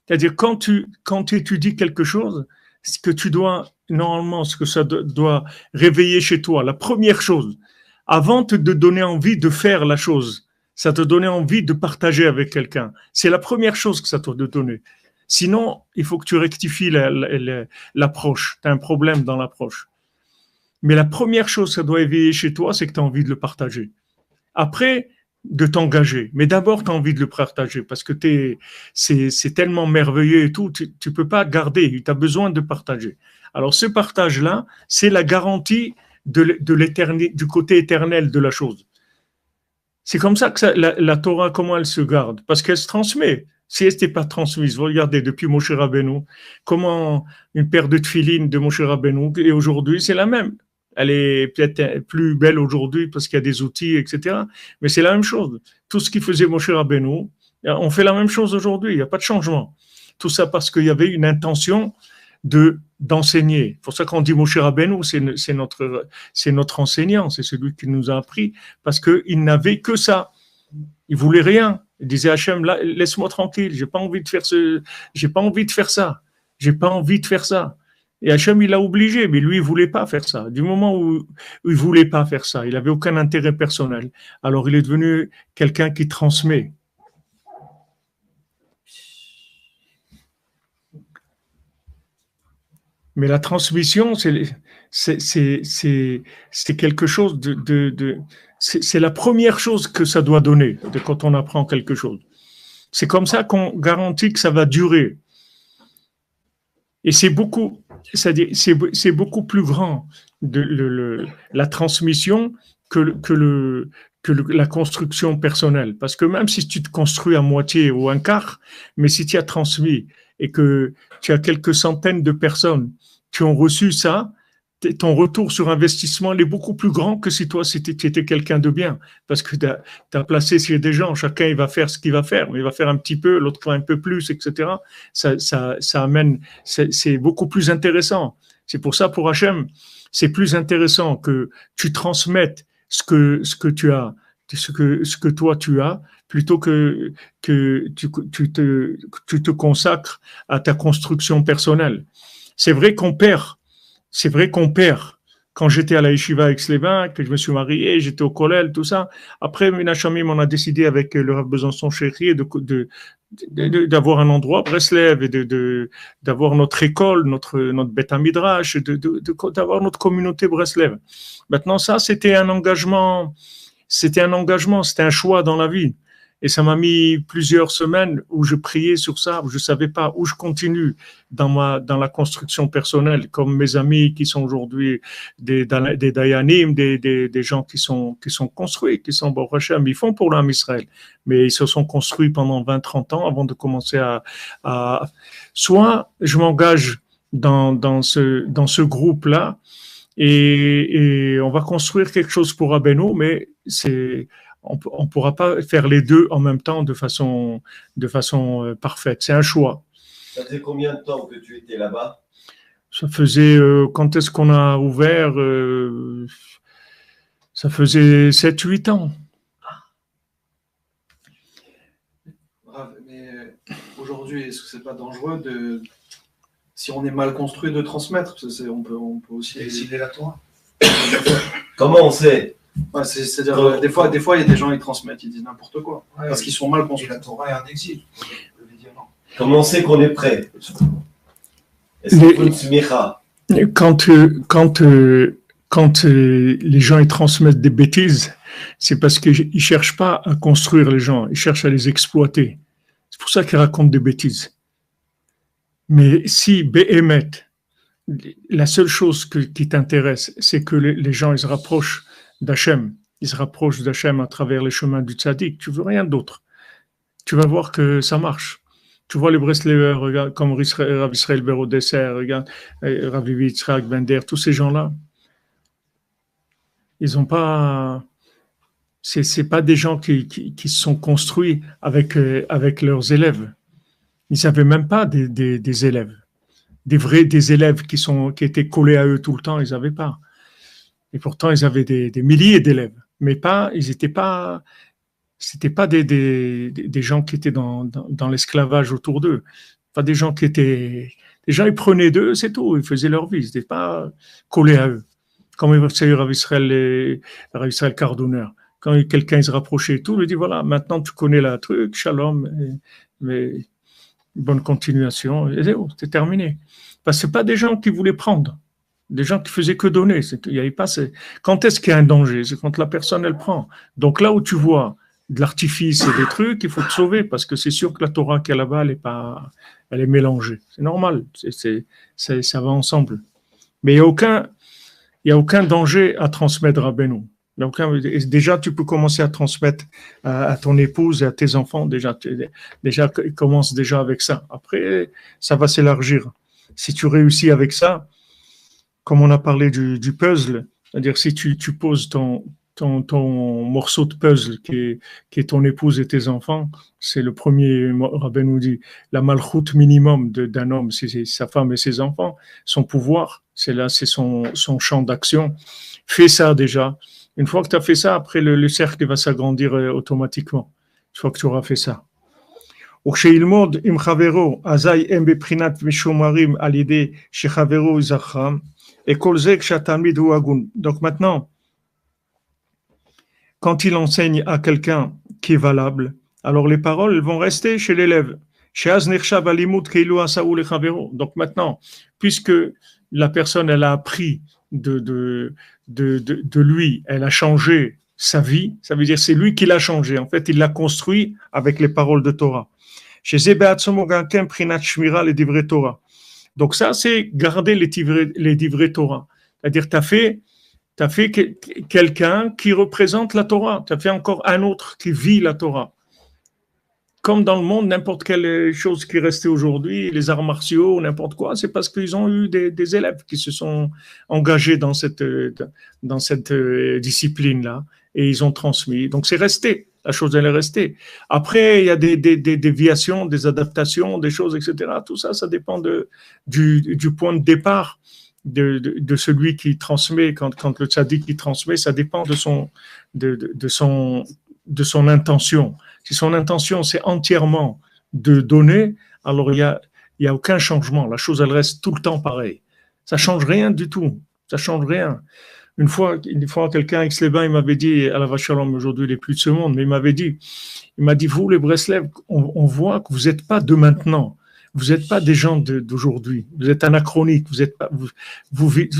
C'est-à-dire quand tu étudies quelque chose, ce que tu dois, normalement, ce que ça doit réveiller chez toi, la première chose, avant de donner envie de faire la chose, ça te donner envie de partager avec quelqu'un. C'est la première chose que ça te doit donner. Sinon, il faut que tu rectifies l'approche. Tu as un problème dans l'approche. Mais la première chose que ça doit éveiller chez toi, c'est que tu as envie de le partager. Après, de t'engager. Mais d'abord, tu as envie de le partager parce que c'est tellement merveilleux et tout, tu ne peux pas garder, tu as besoin de partager. Alors, ce partage-là, c'est la garantie de l'éternité, du côté éternel de la chose. C'est comme ça que la Torah, comment elle se garde? Parce qu'elle se transmet. Si elle n'était pas transmise, vous regardez depuis Moshe Rabbeinu, comment une paire de tefilines de Moshe Rabbeinu, et aujourd'hui, c'est la même. Elle est peut-être plus belle aujourd'hui parce qu'il y a des outils, etc. Mais c'est la même chose. Tout ce qui faisait Moshe Rabbeinu, on fait la même chose aujourd'hui. Il n'y a pas de changement. Tout ça parce qu'il y avait une intention d'enseigner. C'est pour ça qu'on dit Moshe Rabbeinu, c'est notre enseignant, c'est celui qui nous a appris, parce qu'il n'avait que ça. Il voulait rien. Il disait Hachem, laisse-moi tranquille, j'ai pas envie de faire ça. Et Hachem, il l'a obligé, mais lui, il voulait pas faire ça. Du moment où il voulait pas faire ça, il avait aucun intérêt personnel. Alors, il est devenu quelqu'un qui transmet. Mais la transmission, c'est quelque chose c'est la première chose que ça doit donner quand on apprend quelque chose. C'est comme ça qu'on garantit que ça va durer. Et c'est beaucoup plus grand la transmission que la construction personnelle. Parce que même si tu te construis à moitié ou un quart, mais si tu as transmis et que tu as quelques centaines de personnes qui ont reçu ça, ton retour sur investissement est beaucoup plus grand que si toi, tu étais quelqu'un de bien. Parce que tu as placé chez des gens, chacun il va faire ce qu'il va faire, mais il va faire un petit peu, l'autre un peu plus, etc. Ça amène, c'est beaucoup plus intéressant. C'est pour ça, pour Hachem, c'est plus intéressant que tu transmettes ce que tu as, ce que toi tu as, plutôt que tu te consacres à ta construction personnelle. C'est vrai qu'on perd. Quand j'étais à la yeshiva avec Slévin, que je me suis marié, j'étais au kollel, tout ça. Après, Menachamim, on a décidé avec le Rav Besançon Chéri d'avoir un endroit, Breslev, et d'avoir notre école, notre Beth Midrash, d'avoir notre communauté Breslev. Maintenant, ça, c'était un engagement, c'était un choix dans la vie. Et ça m'a mis plusieurs semaines où je priais sur ça, où je savais pas où je continue dans la construction personnelle, comme mes amis qui sont aujourd'hui des Dayanim, des gens qui sont construits, qui sont Baruch Hashem, ils font pour l'âme Israël. Mais ils se sont construits pendant 20-30 ans avant de commencer à soit je m'engage dans ce groupe-là et on va construire quelque chose pour Rabbeinu, mais on pourra pas faire les deux en même temps de façon parfaite. C'est un choix. Ça faisait combien de temps que tu étais là-bas? Ça faisait, quand est-ce qu'on a ouvert ça faisait 7-8 ans. Brave, mais aujourd'hui, est-ce que c'est pas dangereux si on est mal construit, de transmettre? On peut aussi exhiber la Torah. Comment on sait? Ouais, c'est-à-dire, des fois, il y a des gens qui transmettent, ils disent n'importe quoi, parce qu'ils sont mal construits. Et la Torah est un exil. Comment on sait qu'on est prêt? Est-ce qu'il faut une smicha? Quand les gens ils transmettent des bêtises, c'est parce qu'ils cherchent pas à construire les gens, ils cherchent à les exploiter. C'est pour ça qu'ils racontent des bêtises. Mais si Béhémet, la seule chose qui t'intéresse, c'est que les gens ils se rapprochent d'Hachem, ils se rapprochent d'Hachem à travers les chemins du tzaddik, tu veux rien d'autre. Tu vas voir que ça marche. Tu vois les Breslever, regarde, comme Rav Israël Berodesser, regarde, Rav Yitzhak Bender, tous ces gens-là, ils ont pas, c'est pas des gens qui se sont construits avec leurs élèves. Ils n'avaient même pas des élèves. Des élèves qui étaient collés à eux tout le temps, ils n'avaient pas. Et pourtant, ils avaient des milliers d'élèves. Mais c'était pas des gens qui étaient dans l'esclavage autour d'eux. Pas des gens qui étaient Les gens, ils prenaient d'eux, c'est tout. Ils faisaient leur vie. Ils n'étaient pas collés à eux. Comme il va Rav Israël Cardonner. Quand quelqu'un se rapprochait et tout, il lui dit, voilà, maintenant tu connais la truc, shalom, mais bonne continuation. Et c'est terminé. Parce que ce pas des gens qui voulaient prendre. Des gens qui faisaient que donner. Il y avait pas, quand est-ce qu'il y a un danger? C'est quand la personne, elle prend. Donc là où tu vois de l'artifice et des trucs, il faut te sauver parce que c'est sûr que la Torah qu'il y a là-bas, elle est mélangée. C'est normal. Ça va ensemble. Mais il n'y a aucun danger à transmettre à Beno. Déjà, tu peux commencer à transmettre à ton épouse et à tes enfants. Déjà, commence déjà avec ça. Après, ça va s'élargir. Si tu réussis avec ça, comme on a parlé du puzzle, c'est-à-dire si tu poses ton morceau de puzzle qui est ton épouse et tes enfants, c'est le premier, Rabbi nous dit, la malchoute minimum d'un homme, c'est sa femme et ses enfants, son pouvoir, c'est son champ d'action. Fais ça déjà. Une fois que tu as fait ça, après le cercle va s'agrandir automatiquement. Une fois que tu auras fait ça. וכשילמוד עם חברו, אזי הם בבחינת משומרים על ידי שחברו יזכרם, et כל זה כשהתלמיד הוא הגון. Donc maintenant, quand il enseigne à quelqu'un qui est valable, alors les paroles vont rester chez l'élève. שאז נחשב הלימוד כאילו עשהו לחברו. Donc maintenant, puisque la personne elle a appris de lui, elle a changé sa vie, ça veut dire c'est lui qui l'a changé. En fait, il l'a construit avec les paroles de Torah. Donc ça, c'est garder les divrei Torah. C'est-à-dire, tu as fait quelqu'un qui représente la Torah. Tu as fait encore un autre qui vit la Torah. Comme dans le monde, n'importe quelle chose qui est restée aujourd'hui, les arts martiaux, n'importe quoi, c'est parce qu'ils ont eu des élèves qui se sont engagés dans cette discipline-là et ils ont transmis. Donc c'est resté. La chose, elle est restée. Après, il y a des déviations, des adaptations, des choses, etc. Tout ça, ça dépend du point de départ de celui qui transmet. Quand le tzaddik qui transmet, ça dépend de son intention. Si son intention, c'est entièrement de donner, alors il y a aucun changement. La chose, elle reste tout le temps pareille. Ça change rien du tout. Ça change rien. Une fois, quelqu'un à Aix-les-Bains, il m'avait dit, à la Vache Shalom, aujourd'hui, il n'est plus de ce monde, mais il m'a dit, vous, les Breslev, on voit que vous n'êtes pas de maintenant. Vous n'êtes pas des gens d'aujourd'hui. Vous êtes anachroniques. Vous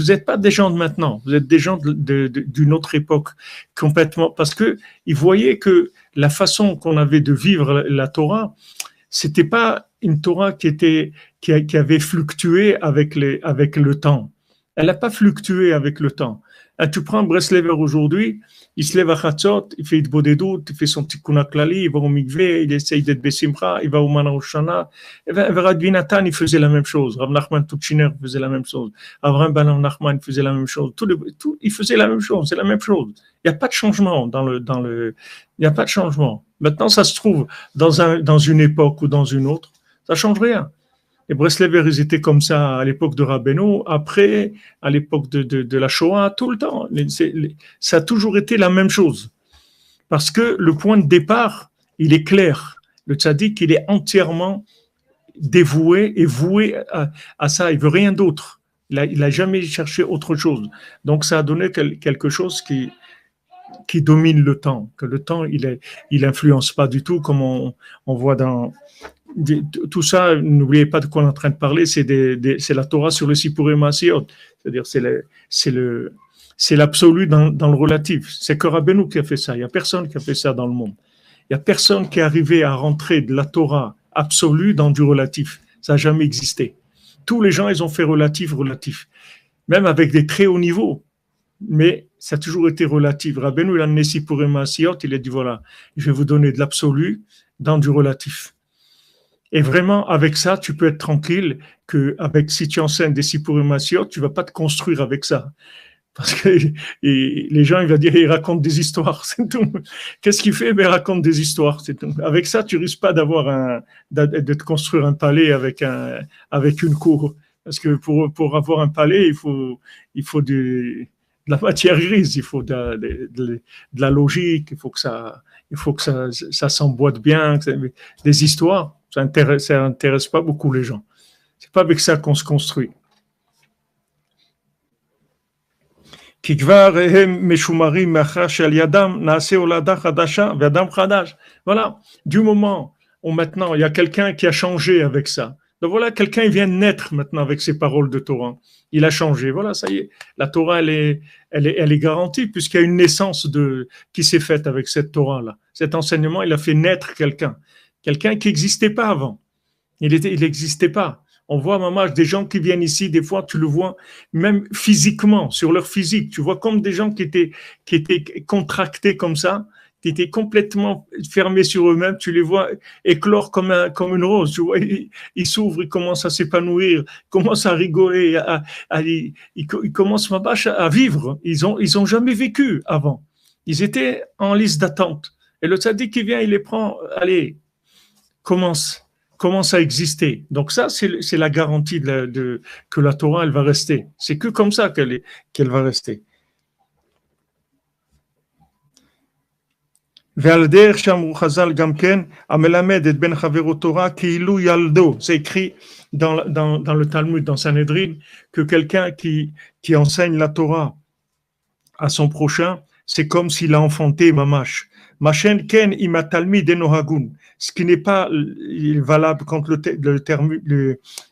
n'êtes pas des gens de maintenant. Vous êtes des gens d'une autre époque, complètement. Parce que ils voyaient que la façon qu'on avait de vivre la Torah, c'était pas une Torah qui avait fluctué avec le temps. Elle n'a pas fluctué avec le temps. Tu prends Breslever aujourd'hui, il se lève à Chatzot, il fait Idbodedut, il fait son tikkun klali, il va au mikveh, il essaye d'être Besimcha, il va au Mana Hoshana. Rabbi Nathan, il faisait la même chose. Rav Nachman Tutchiner faisait la même chose. Avraham ben Nachman faisait la même chose. Il faisait la même chose, c'est la même chose. Il n'y a pas de changement il n'y a pas de changement. Maintenant, ça se trouve dans une époque ou dans une autre, ça ne change rien. Les Breslever, ils étaient comme ça à l'époque de Rabbeinu, après, à l'époque de la Shoah, tout le temps. Ça a toujours été la même chose. Parce que le point de départ, il est clair. Le tzaddik, il est entièrement dévoué et voué à ça. Il veut rien d'autre. Il a jamais cherché autre chose. Donc, ça a donné quelque chose qui domine le temps. Que le temps, il influence pas du tout, comme on voit dans... Tout ça, n'oubliez pas de quoi on est en train de parler, c'est la Torah sur le Sipurim Maasiyot. C'est-à-dire, c'est l'absolu dans le relatif. C'est que Rabbeinu qui a fait ça. Il n'y a personne qui a fait ça dans le monde. Il n'y a personne qui est arrivé à rentrer de la Torah absolue dans du relatif. Ça n'a jamais existé. Tous les gens, ils ont fait relatif. Même avec des très hauts niveaux. Mais ça a toujours été relatif. Rabbeinu, il a amené Sipurim Maasiyot, il a dit, voilà, je vais vous donner de l'absolu dans du relatif. Et vraiment, avec ça, tu peux être tranquille si tu enseignes des Sipurim Maasiyot, tu ne vas pas te construire avec ça. Parce que les gens, ils vont dire, ils racontent des histoires, c'est tout. Qu'est-ce qu'il fait? Il raconte des histoires, c'est tout. Avec ça, tu risques pas de te construire un palais avec une cour. Parce que pour avoir un palais, il faut de la matière grise, il faut de la logique, il faut que ça s'emboîte bien, des histoires. Ça intéresse pas beaucoup les gens. C'est pas avec ça qu'on se construit. Voilà, du moment où maintenant il y a quelqu'un qui a changé avec ça. Donc voilà, quelqu'un vient de naître maintenant avec ces paroles de Torah. Il a changé. Voilà, ça y est. La Torah, elle est garantie puisqu'il y a une naissance qui s'est faite avec cette Torah-là. Cet enseignement, il a fait naître quelqu'un. Quelqu'un qui n'existait pas avant. Il n'existait pas. On voit, maman, des gens qui viennent ici, des fois, tu le vois, même physiquement, sur leur physique. Tu vois comme des gens qui étaient contractés comme ça, qui étaient complètement fermés sur eux-mêmes. Tu les vois éclore comme une rose. Tu vois, ils s'ouvrent, ils commencent à s'épanouir, ils commencent à rigoler, ils commencent, ma vache, à vivre. Ils ont jamais vécu avant. Ils étaient en liste d'attente. Et le tzaddik qui vient, il les prend, allez, commence à exister. Donc ça, c'est la garantie que la Torah, elle va rester. C'est que comme ça qu'elle va rester. C'est écrit dans le Talmud, dans Sanhedrin, que quelqu'un qui enseigne la Torah à son prochain, c'est comme s'il a enfanté mamash. Machen ken imatalmi denohagun. Ce qui n'est pas valable quand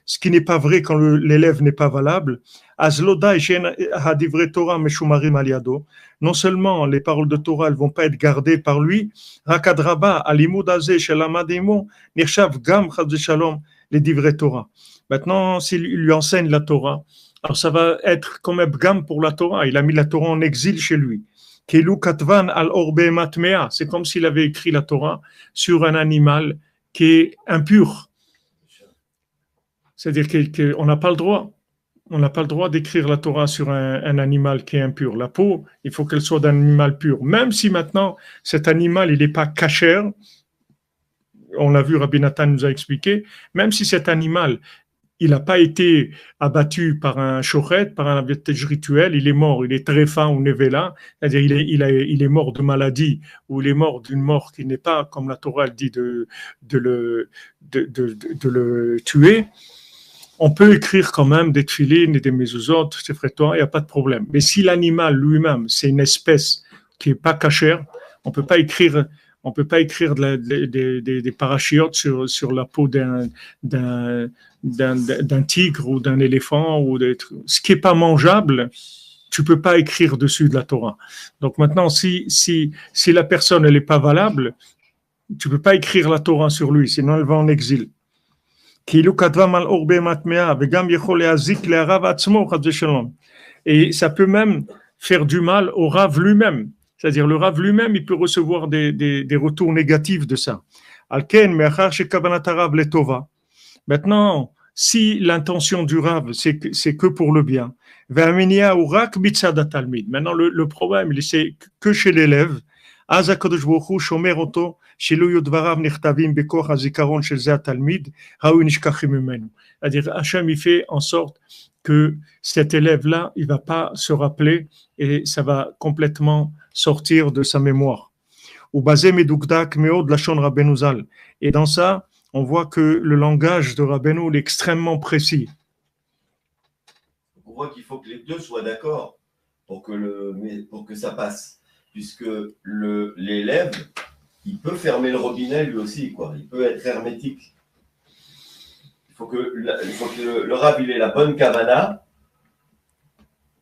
ce qui n'est pas vrai quand l'élève n'est pas valable. Azloda hadivre Torah meshumarim aliado. Non seulement les paroles de Torah elles vont pas être gardées par lui, rakadraba alimud azeh shelamademo nirshav gam chad shalom les divrei Torah. Maintenant, s'il lui enseigne la Torah, alors ça va être comme un gam pour la Torah. Il a mis la Torah en exil chez lui. C'est comme s'il avait écrit la Torah sur un animal qui est impur. C'est-à-dire qu'on n'a pas le droit. On n'a pas le droit d'écrire la Torah sur un animal qui est impur. La peau, il faut qu'elle soit d'un animal pur. Même si maintenant, cet animal, il n'est pas kasher, on l'a vu, Rabbi Nathan nous a expliqué, même si cet animal, il n'a pas été abattu par un shochet, par un abattage rituel, il est mort, il est tréfa ou nevela, c'est-à-dire il est mort de maladie, ou il est mort d'une mort qui n'est pas, comme la Torah dit, de le tuer. On peut écrire quand même des tfilines et des mezuzot, c'est fréquent, il n'y a pas de problème. Mais si l'animal lui-même, c'est une espèce qui n'est pas cachère, on ne peut pas écrire des parachiotes sur la peau d'un tigre ou d'un éléphant ou ce qui est pas mangeable, tu peux pas écrire dessus de la Torah. Donc maintenant, si la personne elle est pas valable, tu peux pas écrire la Torah sur lui, sinon elle va en exil. Et ça peut même faire du mal au Rav lui-même. C'est-à-dire le Rav lui-même, il peut recevoir des retours négatifs de ça. Maintenant, si l'intention du Rav, c'est que pour le bien, maintenant le problème, c'est que chez l'élève, c'est-à-dire Hachem, il fait en sorte que cet élève-là, il va pas se rappeler et ça va complètement sortir de sa mémoire. Et dans ça, on voit que le langage de Rabbeinu est extrêmement précis. On voit qu'il faut que les deux soient d'accord pour que ça passe. Puisque l'élève, il peut fermer le robinet lui aussi, quoi. Il peut être hermétique. Il faut que le Rav il ait la bonne kavana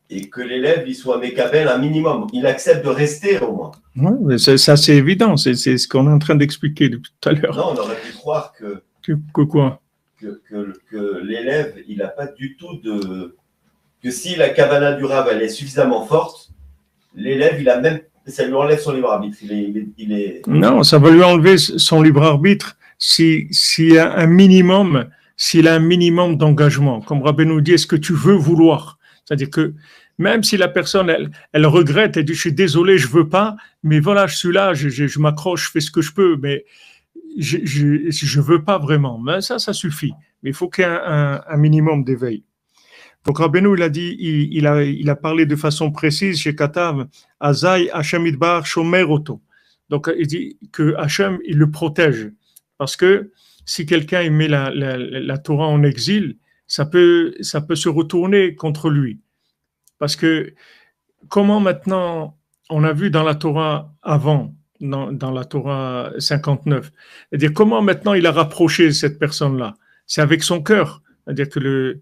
et que l'élève il soit mékabel un minimum. Il accepte de rester au moins. Oui, mais ça c'est évident, c'est ce qu'on est en train d'expliquer depuis tout à l'heure. Non, on aurait pu croire que quoi que l'élève il n'a pas du tout que si la kavana du Rav elle est suffisamment forte, l'élève il a même ça lui enlève son libre arbitre. Il est... Non, ça va lui enlever son libre arbitre s'il a un minimum d'engagement. Comme Rabbeinu dit, est-ce que tu veux vouloir? C'est-à-dire que même si la personne, elle regrette, elle dit, je suis désolé, je veux pas, mais voilà, je suis là, je m'accroche, je fais ce que je peux, mais je veux pas vraiment. Mais ça suffit. Mais il faut qu'il y ait un minimum d'éveil. Donc Rabbeinu, il a dit, il a parlé de façon précise chez Katav, Azai Hashem Idbar Shomer Oto. Donc il dit que Hashem, il le protège. Parce que si quelqu'un met la Torah en exil, ça peut se retourner contre lui. Parce que comment maintenant, on a vu dans la Torah avant, dans la Torah 59, c'est-à-dire comment maintenant il a rapproché cette personne-là. C'est avec son cœur. C'est-à-dire que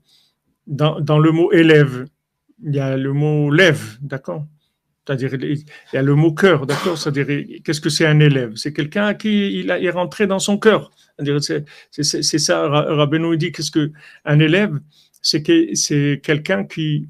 dans le mot élève, il y a le mot lève, d'accord? C'est-à-dire, il y a le mot cœur, d'accord? C'est-à-dire, qu'est-ce que c'est un élève? C'est quelqu'un qui il est rentré dans son cœur. C'est-à-dire, c'est ça, Rabbeinu dit, qu'est-ce que un élève? C'est quelqu'un qui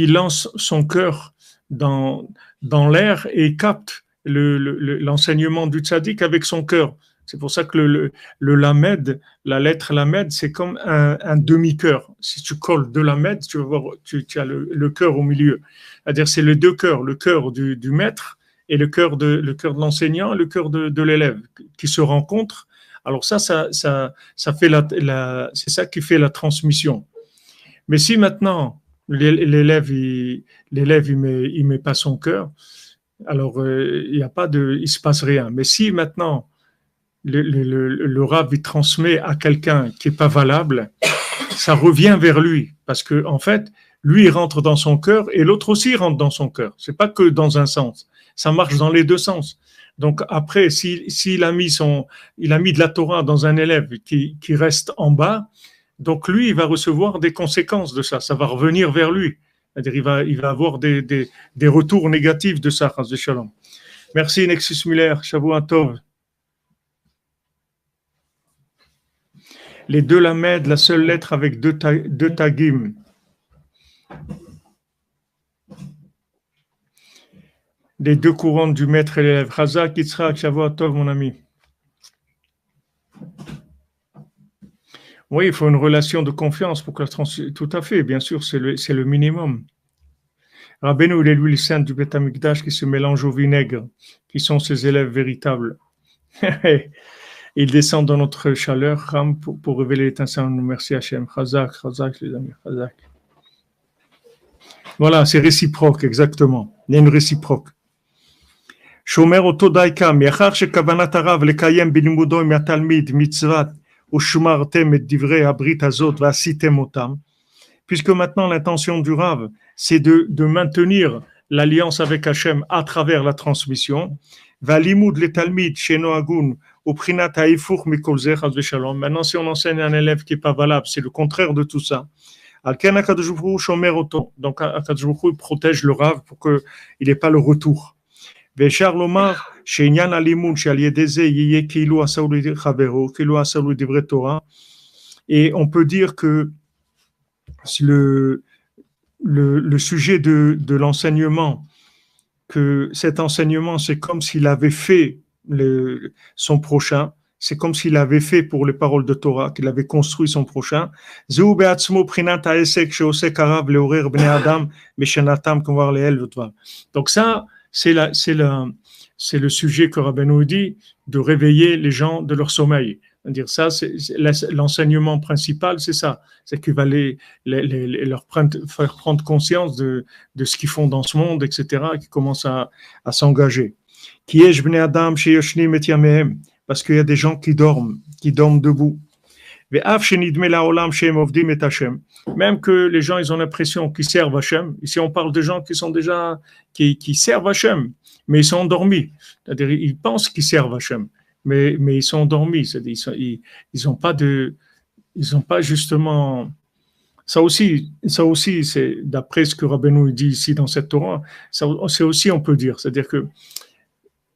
lance son cœur dans l'air et capte l'enseignement du tzaddik avec son cœur. C'est pour ça que le lamed, la lettre lamed, c'est comme un demi-cœur. Si tu colles deux lamed, tu vas voir, tu as le cœur au milieu. C'est-à-dire, c'est les deux cœurs, le cœur du maître et le cœur de l'enseignant, et le cœur de l'élève qui se rencontrent. Alors ça fait c'est ça qui fait la transmission. Mais si maintenant l'élève il met pas son cœur, alors il se passe rien. Mais si maintenant le Rav il transmet à quelqu'un qui est pas valable, ça revient vers lui parce que en fait lui il rentre dans son cœur et l'autre aussi rentre dans son cœur. C'est pas que dans un sens, ça marche dans les deux sens. Donc après, s'il a mis de la Torah dans un élève qui reste en bas, donc lui il va recevoir des conséquences de ça. Ça va revenir vers lui. C'est-à-dire il va avoir des retours négatifs de ça. Chas v'shalom. Merci Nexus Muller. Shavua Tov. Les deux lamed, la seule lettre avec deux tagim. Les deux couronnes du maître et l'élève. Chazak, Yitzhak, Shavua Tov, mon ami. Oui, il faut une relation de confiance pour que tout à fait, bien sûr, c'est le minimum. Rabbeinu, il est l'huile sainte du Beth Amikdash qui se mélange au vinaigre, qui sont ses élèves véritables. Il descend dans notre chaleur, Ram, pour révéler l'étincelle en nous. Merci Hachem. Chazak, les amis, Chazak. Voilà, c'est réciproque, exactement. Il y a une réciproque. Shomer oto daikam, yachar shekavanat harav lekayem belimudo im hatalmid mitzvat ushmartem et divrei habrit hazot va'asitem otam. Puisque maintenant l'intention du Rav, c'est de maintenir l'alliance avec Hachem à travers la transmission. Valimud le talmid sheno agun uprinat haifuch mikol ze chas v'shalom. Maintenant, si on enseigne à un élève qui est pas valable, c'est le contraire de tout ça. Alken HaKadosh Baruch Hu shomer oto. Donc HaKadosh Baruch Hu protège le Rav pour que il n'ait pas le retour. Ve'char lomar she'inyan alimud she'al yedei ze yiyeh kilu asau l'chavero kilu asau l'divrei Torah. Et on peut dire que le sujet de l'enseignement, que cet enseignement, c'est comme s'il avait fait son prochain, c'est comme s'il avait fait pour les paroles de Torah, qu'il avait construit son prochain. Donc ça, c'est le sujet que Rabbeinu dit, de réveiller les gens de leur sommeil. Dire ça, c'est l'enseignement principal, c'est ça, c'est qu'il va leur faire prendre conscience de ce qu'ils font dans ce monde, etc., qui commencent à s'engager. Qui est bnei adam sheyoshnim et yamehem, parce qu'il y a des gens qui dorment debout. Même que les gens, ils ont l'impression qu'ils servent Hachem. Ici, on parle de gens qui sont déjà qui servent Hachem, mais ils sont endormis. C'est-à-dire, ils pensent qu'ils servent Hachem. Mais ils sont endormis, c'est-à-dire ils n'ont pas justement ça aussi c'est d'après ce que Rabbeinu dit ici dans cette Torah, ça c'est aussi on peut dire, c'est-à-dire que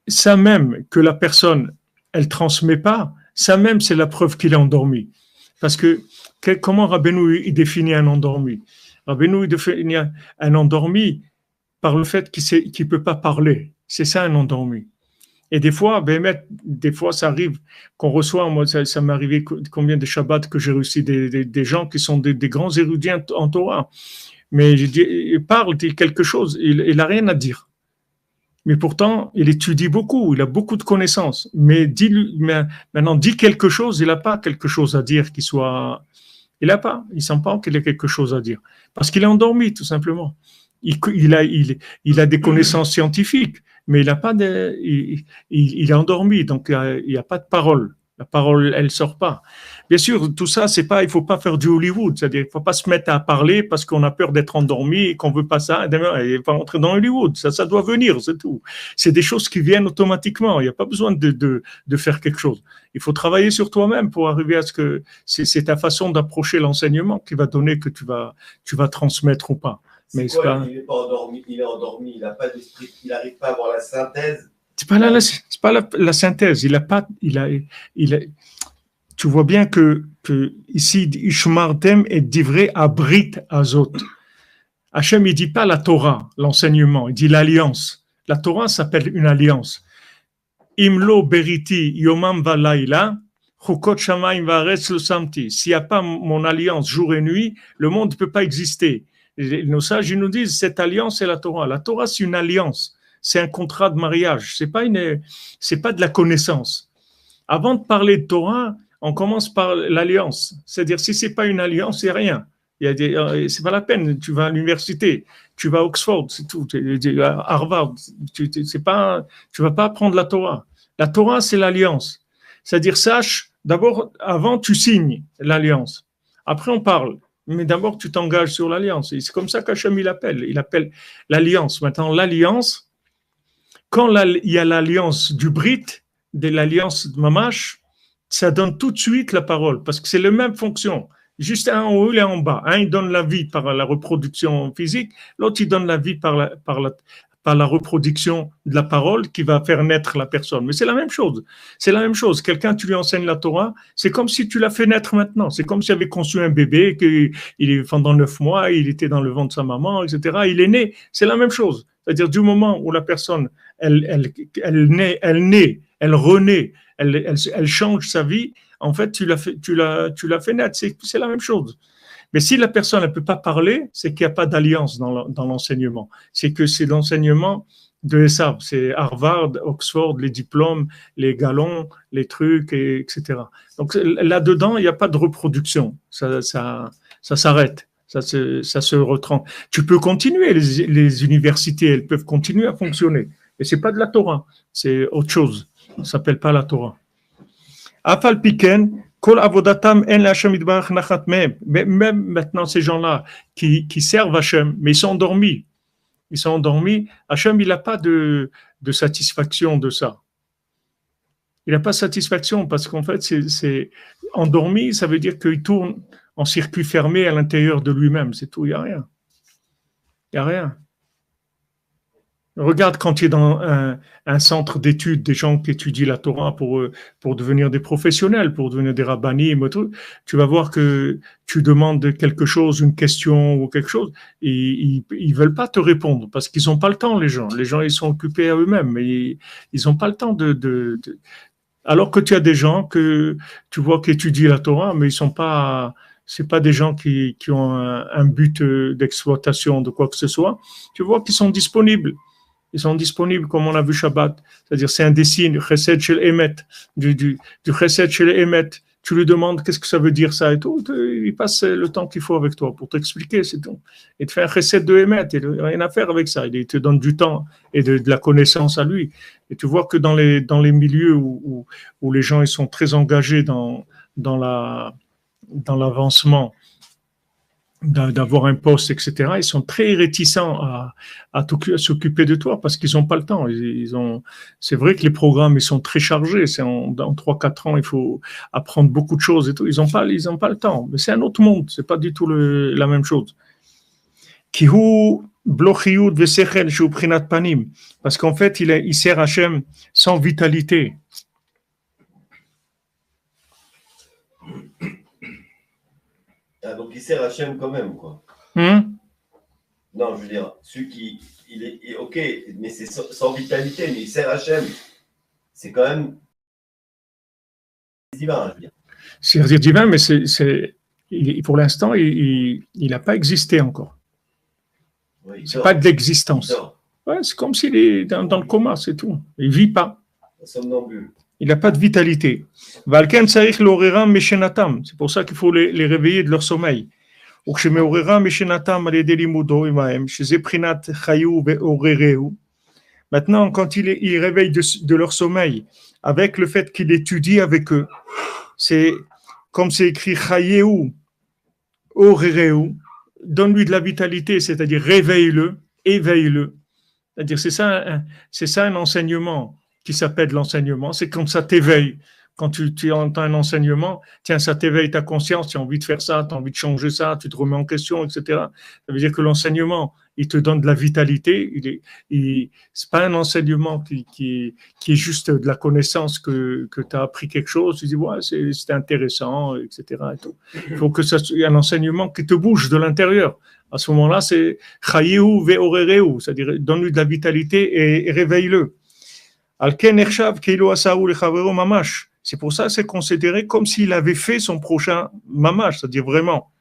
ça même que la personne elle transmet pas, ça même c'est la preuve qu'il est endormi, parce que comment Rabbeinu il définit un endormi? Rabbeinu il définit un endormi par le fait qu'il peut pas parler, c'est ça un endormi. Et des fois, ça arrive qu'on reçoit, moi ça m'est arrivé combien de Shabbats que j'ai reçu des gens qui sont des grands érudits en Torah. Mais il parle de quelque chose, il n'a rien à dire. Mais pourtant, il étudie beaucoup, il a beaucoup de connaissances. Mais maintenant, dit quelque chose, il n'a pas quelque chose à dire qui soit... Il ne sent pas qu'il ait quelque chose à dire. Parce qu'il est endormi, tout simplement. Il a des connaissances scientifiques, mais il est endormi, donc il n'y a pas de parole. La parole, elle sort pas. Bien sûr, tout ça, c'est pas, il faut pas faire du Hollywood. C'est-à-dire, il faut pas se mettre à parler parce qu'on a peur d'être endormi et qu'on veut pas ça. Il faut pas rentrer dans Hollywood. Ça doit venir, c'est tout. C'est des choses qui viennent automatiquement. Il n'y a pas besoin de faire quelque chose. Il faut travailler sur toi-même pour arriver à ce que c'est ta façon d'approcher l'enseignement qui va donner que tu vas transmettre ou pas. Mais c'est quoi, il n'est pas endormi, il est endormi, il n'a pas d'esprit, il n'arrive pas à avoir la synthèse. C'est pas la synthèse. Tu vois bien que ici, Ishmartem est divré à Brit Azot. Hachem, il dit pas la Torah, l'enseignement, il dit l'alliance. La Torah s'appelle une alliance. Imlo beriti yomam valaila, chukot shamayim vaaretz lo samti. S'il n'y a pas mon alliance jour et nuit, le monde ne peut pas exister. Nos sages, ils nous disent, cette alliance, c'est la Torah. La Torah, c'est une alliance. C'est un contrat de mariage. C'est pas de la connaissance. Avant de parler de Torah, on commence par l'alliance. C'est-à-dire, si c'est pas une alliance, c'est rien. C'est pas la peine. Tu vas à l'université, tu vas à Oxford, c'est tout. À Harvard, tu vas pas apprendre la Torah. La Torah, c'est l'alliance. C'est-à-dire, sache, d'abord, avant, tu signes l'alliance. Après, on parle. Mais d'abord, tu t'engages sur l'alliance. Et c'est comme ça qu'Hachem, il appelle l'alliance. Maintenant, l'alliance, quand il y a l'alliance du Brit, de l'alliance de Mamash, ça donne tout de suite la parole, parce que c'est la même fonction. Juste un en haut et un en bas. Un, il donne la vie par la reproduction physique, l'autre, il donne la vie par la reproduction de la parole qui va faire naître la personne. Mais c'est la même chose. C'est la même chose. Quelqu'un, tu lui enseignes la Torah, c'est comme si tu l'as fait naître maintenant. C'est comme s'il avait conçu un bébé, pendant 9 mois, il était dans le ventre de sa maman, etc. Il est né. C'est la même chose. C'est-à-dire, du moment où la personne, elle naît, elle renaît, elle change sa vie, en fait, tu l'as fait naître. C'est la même chose. Mais si la personne ne peut pas parler, c'est qu'il n'y a pas d'alliance dans l'enseignement. C'est que c'est l'enseignement de Esav. C'est Harvard, Oxford, les diplômes, les galons, les trucs, etc. Donc là-dedans, il n'y a pas de reproduction. Ça s'arrête. Ça se retrans. Tu peux continuer, les universités, elles peuvent continuer à fonctionner. Mais c'est pas de la Torah, c'est autre chose. Ça s'appelle pas la Torah. Afal piken, kol avodatam en Hashem yitbarach nachat mehem. Même maintenant, ces gens-là qui servent Hashem, mais ils sont endormis. Ils sont endormis. Hashem, il n'a pas de satisfaction de ça. Il n'a pas de satisfaction parce qu'en fait, c'est endormi, ça veut dire qu'il tourne en circuit fermé à l'intérieur de lui-même. C'est tout, il n'y a rien. Il n'y a rien. Regarde quand tu es dans un centre d'études, des gens qui étudient la Torah pour devenir des professionnels, pour devenir des rabbinim, tu vas voir que tu demandes quelque chose, une question ou quelque chose, et ils veulent pas te répondre parce qu'ils n'ont pas le temps, les gens. Les gens, ils sont occupés à eux-mêmes, mais ils n'ont pas le temps Alors que tu as des gens que tu vois qui étudient la Torah, mais c'est pas des gens qui ont un but d'exploitation de quoi que ce soit. Tu vois qu'ils sont disponibles. Ils sont disponibles comme on a vu Shabbat. C'est-à-dire, c'est un des signes, Chesed Shel Emet, du Chesed Shel Emet. Tu lui demandes qu'est-ce que ça veut dire ça et tout. Il passe le temps qu'il faut avec toi pour t'expliquer, c'est tout. Et te fait un Chesed de Emet, il n'a rien à faire avec ça. Il te donne du temps et de la connaissance à lui. Et tu vois que dans les milieux où les gens ils sont très engagés dans l'avancement, d'avoir un poste, etc. Ils sont très réticents à s'occuper de toi parce qu'ils n'ont pas le temps. C'est vrai que les programmes ils sont très chargés. Dans 3-4 ans, il faut apprendre beaucoup de choses et tout. Ils n'ont pas le temps. Mais c'est un autre monde. C'est pas du tout la même chose. Parce qu'en fait, il sert Hachem sans vitalité. Ah, donc il sert Hachem quand même, quoi. Non, je veux dire, celui qui, il est ok, mais c'est sans vitalité, mais il sert Hachem. C'est quand même divin, je veux dire. C'est divin, mais pour l'instant, il n'a pas existé encore. Oui, c'est pas de l'existence. Ouais, c'est comme s'il est dans le coma, c'est tout. Il vit pas. Somnambule. Il n'a pas de vitalité. Valken sarich l'oreram meshenatam. C'est pour ça qu'il faut les réveiller de leur sommeil. וכשמעוררם משנתם על ידי לימודו עמהם, שזה בחינת חיו ועוררהו, Maintenant, quand il réveille de leur sommeil, avec le fait qu'il étudie avec eux, c'est comme c'est écrit Chayeu, Orereu, donne-lui de la vitalité, c'est-à-dire réveille-le, éveille-le. C'est-à-dire, c'est ça un enseignement qui s'appelle l'enseignement. C'est comme ça t'éveille. Quand tu entends un enseignement, tiens, ça t'éveille ta conscience, tu as envie de faire ça, tu as envie de changer ça, tu te remets en question, etc. Ça veut dire que l'enseignement, il te donne de la vitalité. C'est pas un enseignement qui est juste de la connaissance que tu as appris quelque chose, tu dis, ouais, c'est intéressant, etc. Et tout. Il faut que ça soit un enseignement qui te bouge de l'intérieur. À ce moment-là, c'est Chayeu ve'orereu, c'est-à-dire donne-lui de la vitalité et réveille-le. Alken ershav keilo asaou lechavero mamash. C'est pour ça que c'est considéré comme s'il avait fait son prochain mamash, c'est-à-dire vraiment.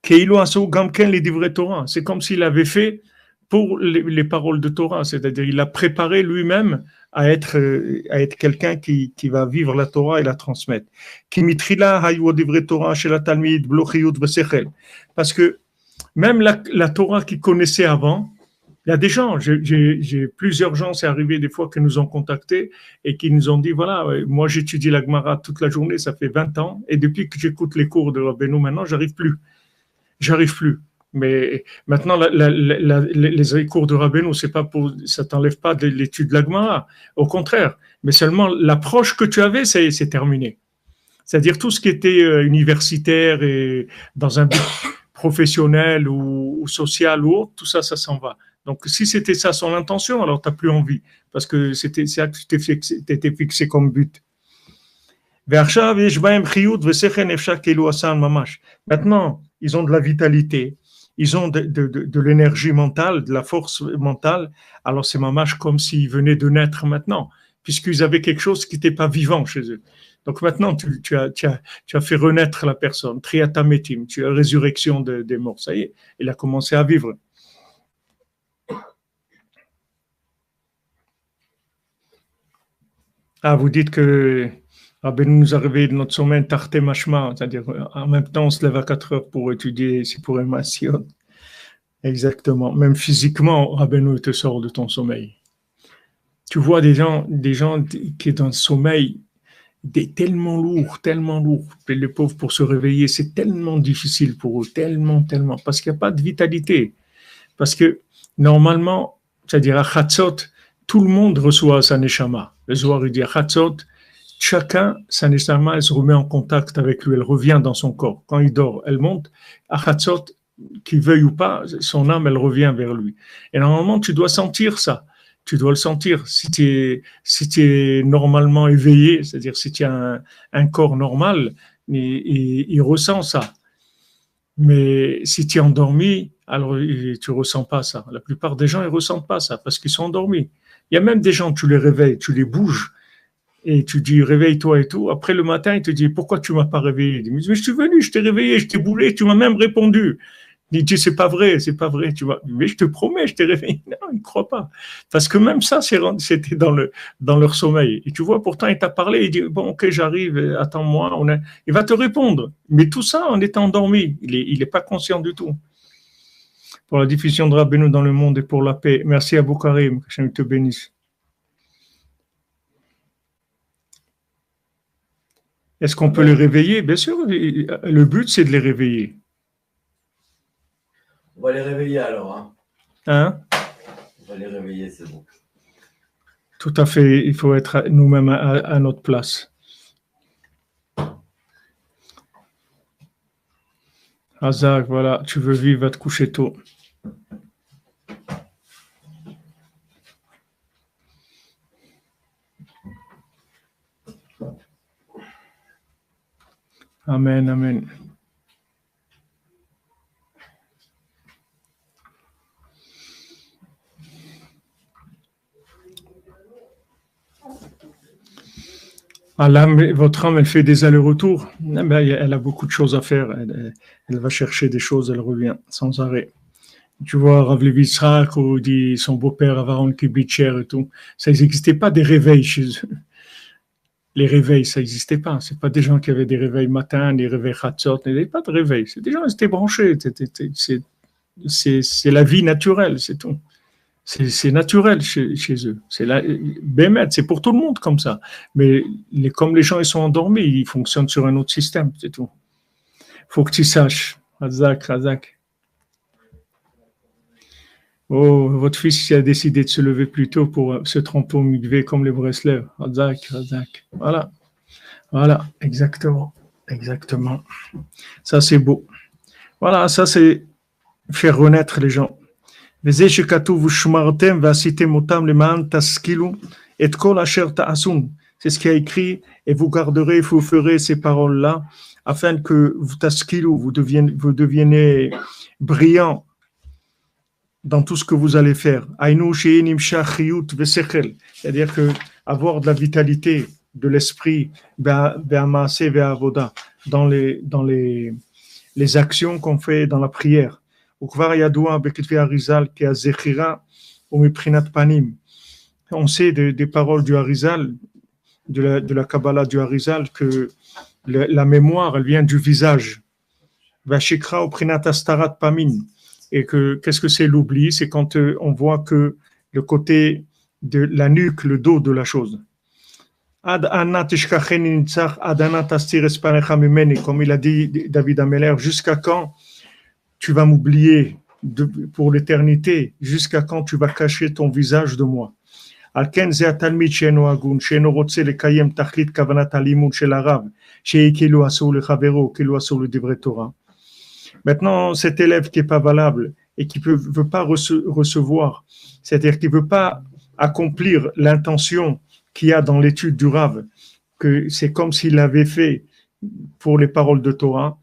Keilo asaou gamken les divrei Torah. C'est comme s'il avait fait pour les paroles de Torah, c'est-à-dire il a préparé lui-même à être quelqu'un qui va vivre la Torah et la transmettre. Kimitrila hayu divrei Torah shel hatalmid blochiyut v'sechel. Parce que même la Torah qu'il connaissait avant, il y a des gens, j'ai plusieurs gens, c'est arrivé des fois qui nous ont contactés et qui nous ont dit, voilà, moi j'étudie la Gemara toute la journée, ça fait 20 ans, et depuis que j'écoute les cours de Rabbeinu, maintenant, j'arrive plus. Mais maintenant, les cours de Rabbeinu, c'est pas ça t'enlève pas de l'étude de la Gemara, au contraire, mais seulement l'approche que tu avais, c'est terminé. C'est-à-dire tout ce qui était universitaire et dans un but professionnel ou social ou autre, tout ça s'en va. Donc, si c'était ça son intention, alors tu n'as plus envie, parce que c'était ça que tu t'étais fixé comme but. Maintenant, ils ont de la vitalité, ils ont de l'énergie mentale, de la force mentale, alors c'est mamash comme s'ils venaient de naître maintenant, puisqu'ils avaient quelque chose qui n'était pas vivant chez eux. Donc maintenant, tu as fait renaître la personne, triatametim, tu as résurrection des morts, ça y est, il a commencé à vivre. Ah, vous dites que Rabbeinu nous a réveillé de notre sommeil tarté mashma, c'est-à-dire en même temps on se lève à 4 heures pour étudier, c'est pour Emmasion. Exactement. Même physiquement, Rabbeinu te sort de ton sommeil. Tu vois des gens qui sont dans le sommeil tellement lourd. Les pauvres pour se réveiller, c'est tellement difficile pour eux, tellement, parce qu'il n'y a pas de vitalité. Parce que normalement, c'est-à-dire à Chatzot, tout le monde reçoit sa neshama. Le Zohar, il dit à Chatzot, chacun, sa neshama, elle se remet en contact avec lui, elle revient dans son corps. Quand il dort, elle monte. À Chatzot, qu'il veuille ou pas, son âme, elle revient vers lui. Et normalement, tu dois sentir ça. Tu dois le sentir. Si tu es normalement éveillé, c'est-à-dire si tu as un corps normal, il ressent ça. Mais si tu es endormi, alors tu ressens pas ça. La plupart des gens, ils ressentent pas ça parce qu'ils sont endormis. Il y a même des gens, tu les réveilles, tu les bouges et tu dis réveille-toi et tout. Après le matin, il te dit pourquoi tu m'as pas réveillé? Il dit, mais je suis venu, je t'ai réveillé, je t'ai boulé, tu m'as même répondu. Il dit c'est pas vrai, tu vois. Mais je te promets, je t'ai réveillé. Non, il ne croit pas. Parce que même ça, c'était dans leur sommeil. Et tu vois, pourtant, il t'a parlé, il dit bon, ok, j'arrive, attends-moi. Il va te répondre. Mais tout ça en étant endormi. Il est pas conscient du tout. Pour la diffusion de Rabbeinu dans le monde et pour la paix. Merci à Karim, que Hachem te bénisse. Est-ce qu'on peut les réveiller? Bien sûr, le but c'est de les réveiller. On va les réveiller alors. Hein? On va les réveiller, c'est bon. Tout à fait, il faut être nous-mêmes à notre place. Hazak, voilà, tu veux vivre, va te coucher tôt. Amen, amen. Votre âme, elle fait des allers-retours. Elle a beaucoup de choses à faire. Elle va chercher des choses, elle revient sans arrêt. Tu vois, Rav Levi Yitzhak, ou dit son beau-père Avaron Kibitcher et tout, ça n'existait pas des réveils chez eux. Les réveils, ça n'existait pas. C'est pas des gens qui avaient des réveils matin, des réveils chatzot, il n'y avait pas de réveil. C'est des gens qui étaient branchés. C'est la vie naturelle, c'est tout. C'est naturel chez eux. Bémet, c'est pour tout le monde comme ça. Mais comme les gens ils sont endormis, ils fonctionnent sur un autre système, c'est tout. Faut que tu saches. Razak. Oh, votre fils a décidé de se lever plus tôt pour se tremper au mikvé comme les Breslevs. Razak. Voilà, exactement. Ça, c'est beau. Voilà, ça, c'est faire renaître les gens. C'est ce qui a écrit, et vous garderez, vous ferez ces paroles-là, afin que vous deviennent brillants dans tout ce que vous allez faire. C'est-à-dire que avoir de la vitalité, de l'esprit, dans les actions qu'on fait dans la prière. On sait des paroles du Harizal, de la Kabbalah du Harizal, que la mémoire, elle vient du visage. Et qu'est-ce que c'est l'oubli? C'est quand on voit que le côté de la nuque, le dos de la chose. Comme il a dit David Ameller, jusqu'à quand tu vas m'oublier pour l'éternité, jusqu'à quand tu vas cacher ton visage de moi. Maintenant, cet élève qui n'est pas valable et qui ne veut pas recevoir, c'est-à-dire qui ne veut pas accomplir l'intention qu'il y a dans l'étude du Rav, que c'est comme s'il l'avait fait pour les paroles de Torah,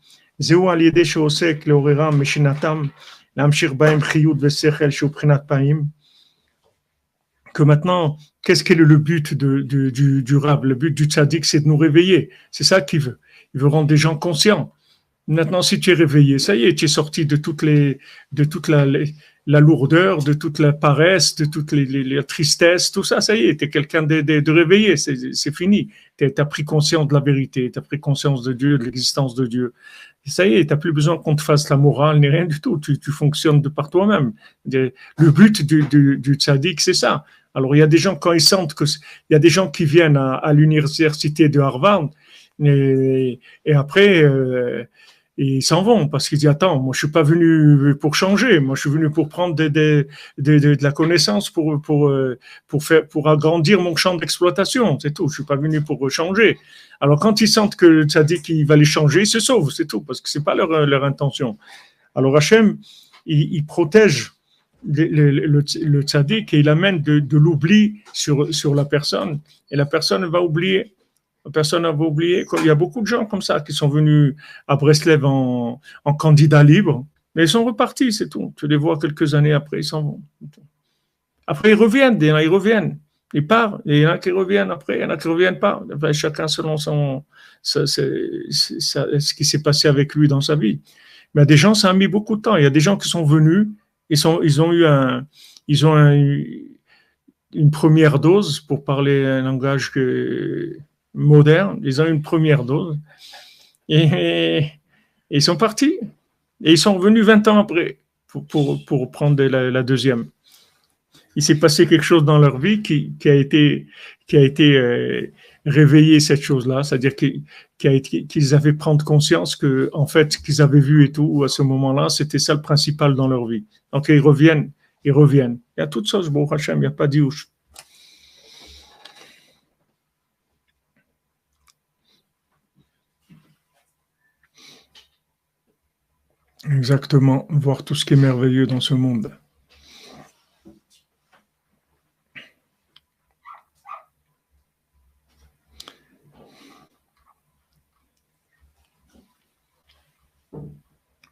que maintenant, qu'est-ce qui est le but du Rav? Le but du tzaddik, c'est de nous réveiller. C'est ça qu'il veut. Il veut rendre des gens conscients. Maintenant, si tu es réveillé, ça y est, tu es sorti de toute la lourdeur, de toute la paresse, de toute la tristesse, tout ça, ça y est, tu es quelqu'un de réveillé, c'est fini. Tu as pris conscience de la vérité, tu as pris conscience de Dieu, de l'existence de Dieu. Et ça y est, tu n'as plus besoin qu'on te fasse la morale, ni rien du tout. Tu fonctionnes de par toi-même. Le but du tzaddik, c'est ça. Alors, il y a des gens, quand ils sentent il y a des gens qui viennent à l'université de Harvard, et après, ils s'en vont parce qu'ils disent attends, moi je suis pas venu pour changer, moi je suis venu pour prendre de la connaissance pour agrandir mon champ d'exploitation, c'est tout. Je suis pas venu pour changer. Alors quand ils sentent que ça dit qu'il va les changer, ils se sauvent, c'est tout, parce que c'est pas leur intention. Alors Hachem, il protège le tzaddik et il amène de l'oubli sur la personne, et la personne va oublier. Personne n'avait oublié. Il y a beaucoup de gens comme ça qui sont venus à Breslev en candidat libre, mais ils sont repartis, c'est tout. Tu les vois quelques années après, ils s'en vont. Après, ils reviennent, il y en a, ils reviennent. Ils partent, et il y en a qui reviennent après, il y en a qui ne reviennent pas. Enfin, chacun selon ce qui s'est passé avec lui dans sa vie. Mais il y a des gens, ça a mis beaucoup de temps. Il y a des gens qui sont venus, ils ont eu une première dose, pour parler un langage moderne, ils ont eu une première dose et ils sont partis et ils sont revenus 20 ans après pour prendre la deuxième. Il s'est passé quelque chose dans leur vie qui a été réveillé, cette chose-là, c'est-à-dire qu'ils avaient prendre conscience que en fait, qu'ils avaient vu et tout à ce moment-là, c'était ça le principal dans leur vie. Donc ils reviennent. Il y a toutes choses, bon Hachem, il n'y a pas d'ouche. Exactement, voir tout ce qui est merveilleux dans ce monde.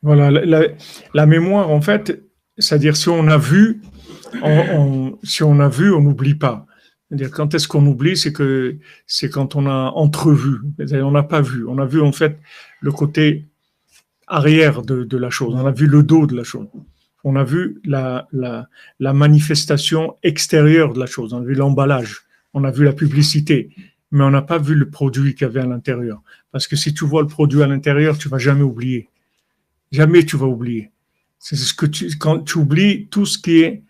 Voilà, la mémoire, en fait, c'est-à-dire si on a vu, on n'oublie pas. C'est-à-dire quand est-ce qu'on oublie, c'est quand on a entrevu, c'est-à-dire on n'a pas vu. On a vu en fait le côté arrière de la chose. On a vu le dos de la chose. On a vu la manifestation extérieure de la chose. On a vu l'emballage. On a vu la publicité. Mais on n'a pas vu le produit qu'il y avait à l'intérieur. Parce que si tu vois le produit à l'intérieur, tu vas jamais oublier. Jamais tu vas oublier. C'est quand tu oublies tout ce qui est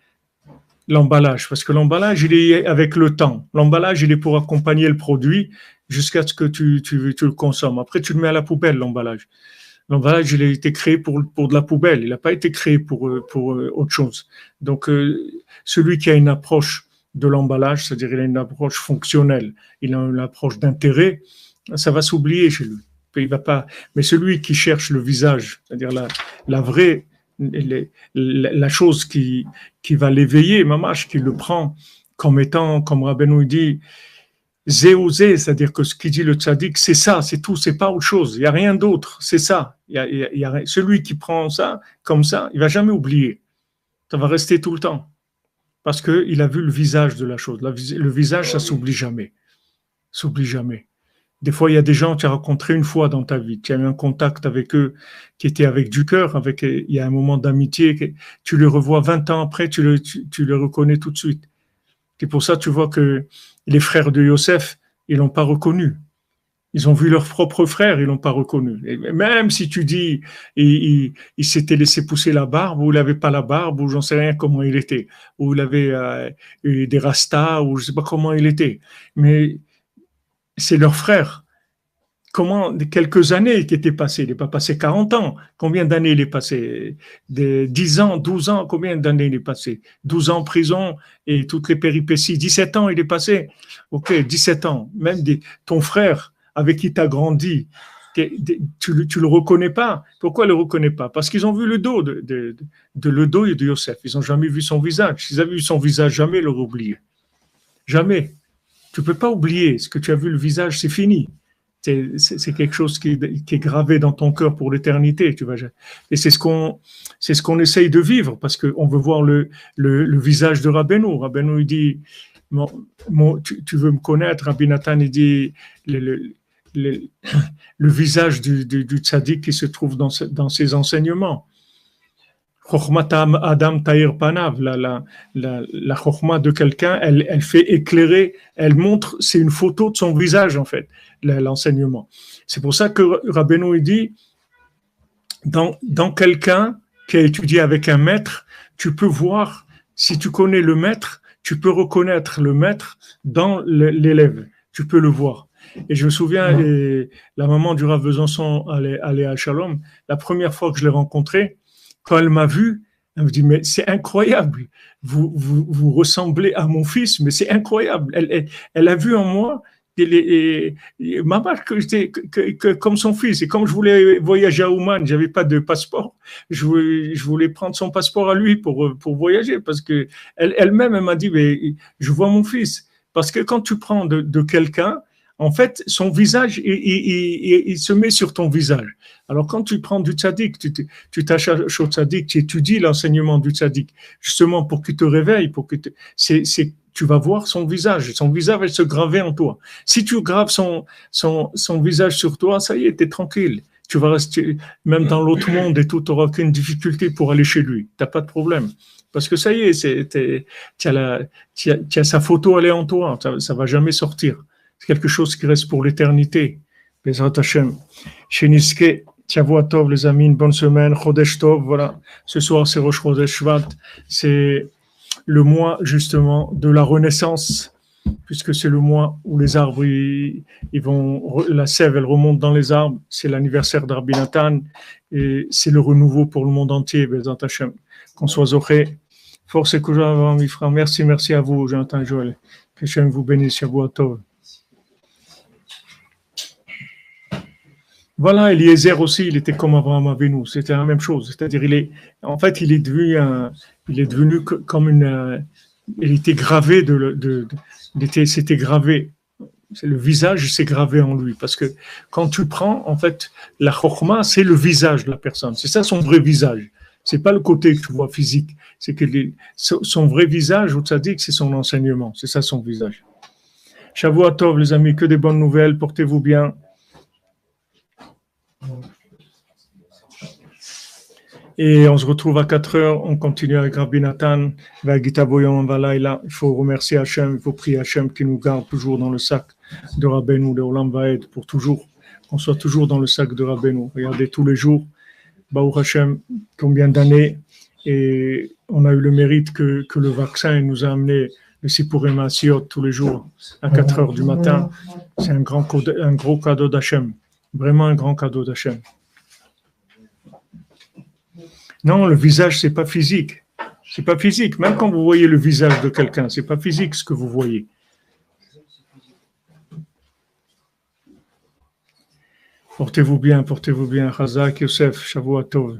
l'emballage, parce que l'emballage, il est avec le temps. L'emballage, il est pour accompagner le produit jusqu'à ce que tu le consommes. Après, tu le mets à la poubelle, l'emballage. L'emballage, il a été créé pour de la poubelle. Il n'a pas été créé pour autre chose. Donc, celui qui a une approche de l'emballage, c'est-à-dire il a une approche fonctionnelle, il a une approche d'intérêt, ça va s'oublier chez lui. Il va pas. Mais celui qui cherche le visage, c'est-à-dire la vraie, la chose qui va l'éveiller, mamash, qui le prend comme étant, comme Rabbeinu dit, zéozé, c'est-à-dire que ce qu'il dit le tzaddik, c'est ça, c'est tout, c'est pas autre chose, il n'y a rien d'autre, c'est ça. Celui qui prend ça, comme ça, il va jamais oublier. Ça va rester tout le temps. Parce qu'il a vu le visage de la chose. Le visage, ça s'oublie jamais. S'oublie jamais. Des fois, il y a des gens que tu as rencontrés une fois dans ta vie. Tu as eu un contact avec eux qui était avec du cœur, il y a un moment d'amitié. Tu les revois 20 ans après, tu les reconnais tout de suite. C'est pour ça que tu vois que les frères de Yosef, ils l'ont pas reconnu. Ils ont vu leur propre frère, ils l'ont pas reconnu. Et même si tu dis, il s'était laissé pousser la barbe, ou il n'avait pas la barbe, ou j'en sais rien comment il était, ou il avait des rastas, ou je sais pas comment il était. Mais c'est leur frère. Comment, quelques années qui étaient passées, il n'est pas passé 40 ans. Combien d'années il est passé? 10 ans, 12 ans, combien d'années il est passé? 12 ans en prison et toutes les péripéties. 17 ans il est passé. Ok, 17 ans. Même ton frère avec qui tu as grandi, tu le reconnais pas. Pourquoi le reconnais pas? Parce qu'ils ont vu le dos de Yosef. Ils n'ont jamais vu son visage. S'ils avaient vu son visage, jamais ils l'auraient oublié. Jamais. Tu peux pas oublier. Ce que tu as vu le visage, c'est fini. C'est quelque chose qui est gravé dans ton cœur pour l'éternité. Et c'est ce qu'on essaye de vivre parce qu'on veut voir le visage de Rabbeinu. Rabbeinu, il dit, tu veux me connaître? Rabbi Nathan, il dit, le visage du tzaddik qui se trouve dans ses enseignements. Chokhmat Adam Tahir Panav, la chokhma de quelqu'un, elle fait éclairer, elle montre, c'est une photo de son visage en fait, l'enseignement. C'est pour ça que Rabbeinu il dit, dans quelqu'un qui a étudié avec un maître, tu peux voir, si tu connais le maître, tu peux reconnaître le maître dans l'élève, tu peux le voir. Et je me souviens, la maman du Rav Besançon allait à Shalom, la première fois que je l'ai rencontrée, quand elle m'a vu, elle me dit, mais c'est incroyable, vous ressemblez à mon fils, mais c'est incroyable. Elle a vu en moi maman que j'étais comme son fils. Et comme je voulais voyager à Ouman, j'avais pas de passeport, je voulais prendre son passeport à lui pour voyager, parce que elle-même, elle m'a dit, mais je vois mon fils. Parce que quand tu prends de quelqu'un, en fait, son visage, il se met sur ton visage. Alors, quand tu prends du tzaddik, tu t'attaches au tzaddik, tu étudies l'enseignement du tzaddik, justement pour qu'il te réveille, tu vas voir son visage va se graver en toi. Si tu graves son visage sur toi, ça y est, t'es tranquille. Tu vas rester, même dans l'autre monde et tout, tu n'auras aucune difficulté pour aller chez lui. T'as pas de problème. Parce que ça y est, tu as sa photo, elle est en toi, ça va jamais sortir. C'est quelque chose qui reste pour l'éternité. Bezrat Hashem. Sheniske, Tiavua Tov, les amis, une bonne semaine. Chodesh Tov, voilà. Ce soir, c'est Rosh Chodesh Shvat. C'est le mois, justement, de la renaissance, puisque c'est le mois où les arbres, la sève, elle remonte dans les arbres. C'est l'anniversaire d'Rabbi Nathan. Et c'est le renouveau pour le monde entier, Bezrat Hashem. Qu'on soit zoché. Force et courage, mes frères. Merci à vous, Jonathan Joël. Que Hashem vous bénisse, Tiavua Tov. Voilà, Eliezer aussi, il était comme Abraham Avinu, c'était la même chose. C'est-à-dire, il est devenu comme il était gravé c'était gravé. Le visage s'est gravé en lui, parce que quand tu prends, en fait, la chokhma, c'est le visage de la personne. C'est ça son vrai visage. C'est pas le côté que tu vois physique. C'est que son vrai visage, au tzaddik, c'est son enseignement. C'est ça son visage. Shavua Tov, les amis, que des bonnes nouvelles. Portez-vous bien. Et on se retrouve à 4h, on continue avec Rabbi Nathan, il faut remercier Hachem, il faut prier Hachem qui nous garde toujours dans le sac de Rabbeinu, de Olam Vaed, pour toujours, qu'on soit toujours dans le sac de Rabbeinu. Regardez tous les jours, Baruch Hachem, combien d'années, Et on a eu le mérite que le vaccin nous a amené le Sipurim Asiot tous les jours à 4 heures du matin. C'est un gros cadeau d'Hachem. Vraiment un grand cadeau d'Hachem. Non, le visage, c'est pas physique. C'est pas physique. Même quand vous voyez le visage de quelqu'un, c'est pas physique ce que vous voyez. Portez-vous bien. Chazak Yosef, Shavua Tov.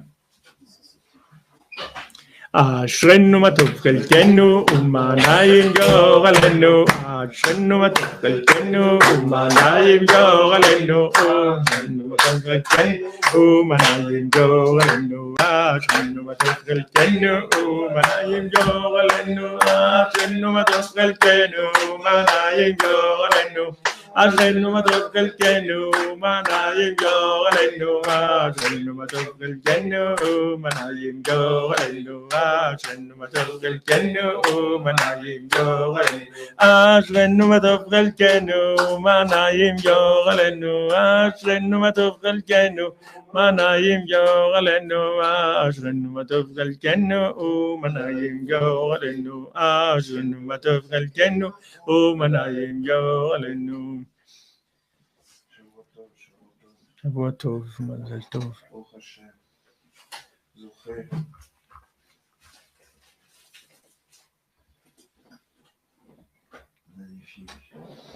אשרנו מה טוב חלקנו ומה נעים גורלנו אשרנו מה טוב חלקנו ומה נעים גורלנו אשרנו מה טוב חלקנו ומה נעים גורלנו אשרנו מה טוב חלקנו ומה נעים גורלנו אשרנו מה טוב חלקנו ומה נעים גורלנו אשרנו מה טוב חלקנו ומה נעים גורלנו אשרנו מה טוב חלקנו ומה נעים גורלנו אשרנו מה טוב חלקנו ומה נעים גורלנו אשרנו מה טוב חלקנו ומה נעים גורלנו אשרנו מה טוב חלקנו ומה נעים גורלנו אשרנו מה טוב חלקנו ומה נעים גורלנו אשרנו מה טוב חלקנו ומה נעים גורלנו שבוע טוב, מזל טוב. ברוך השם. זוכה. Magnifique.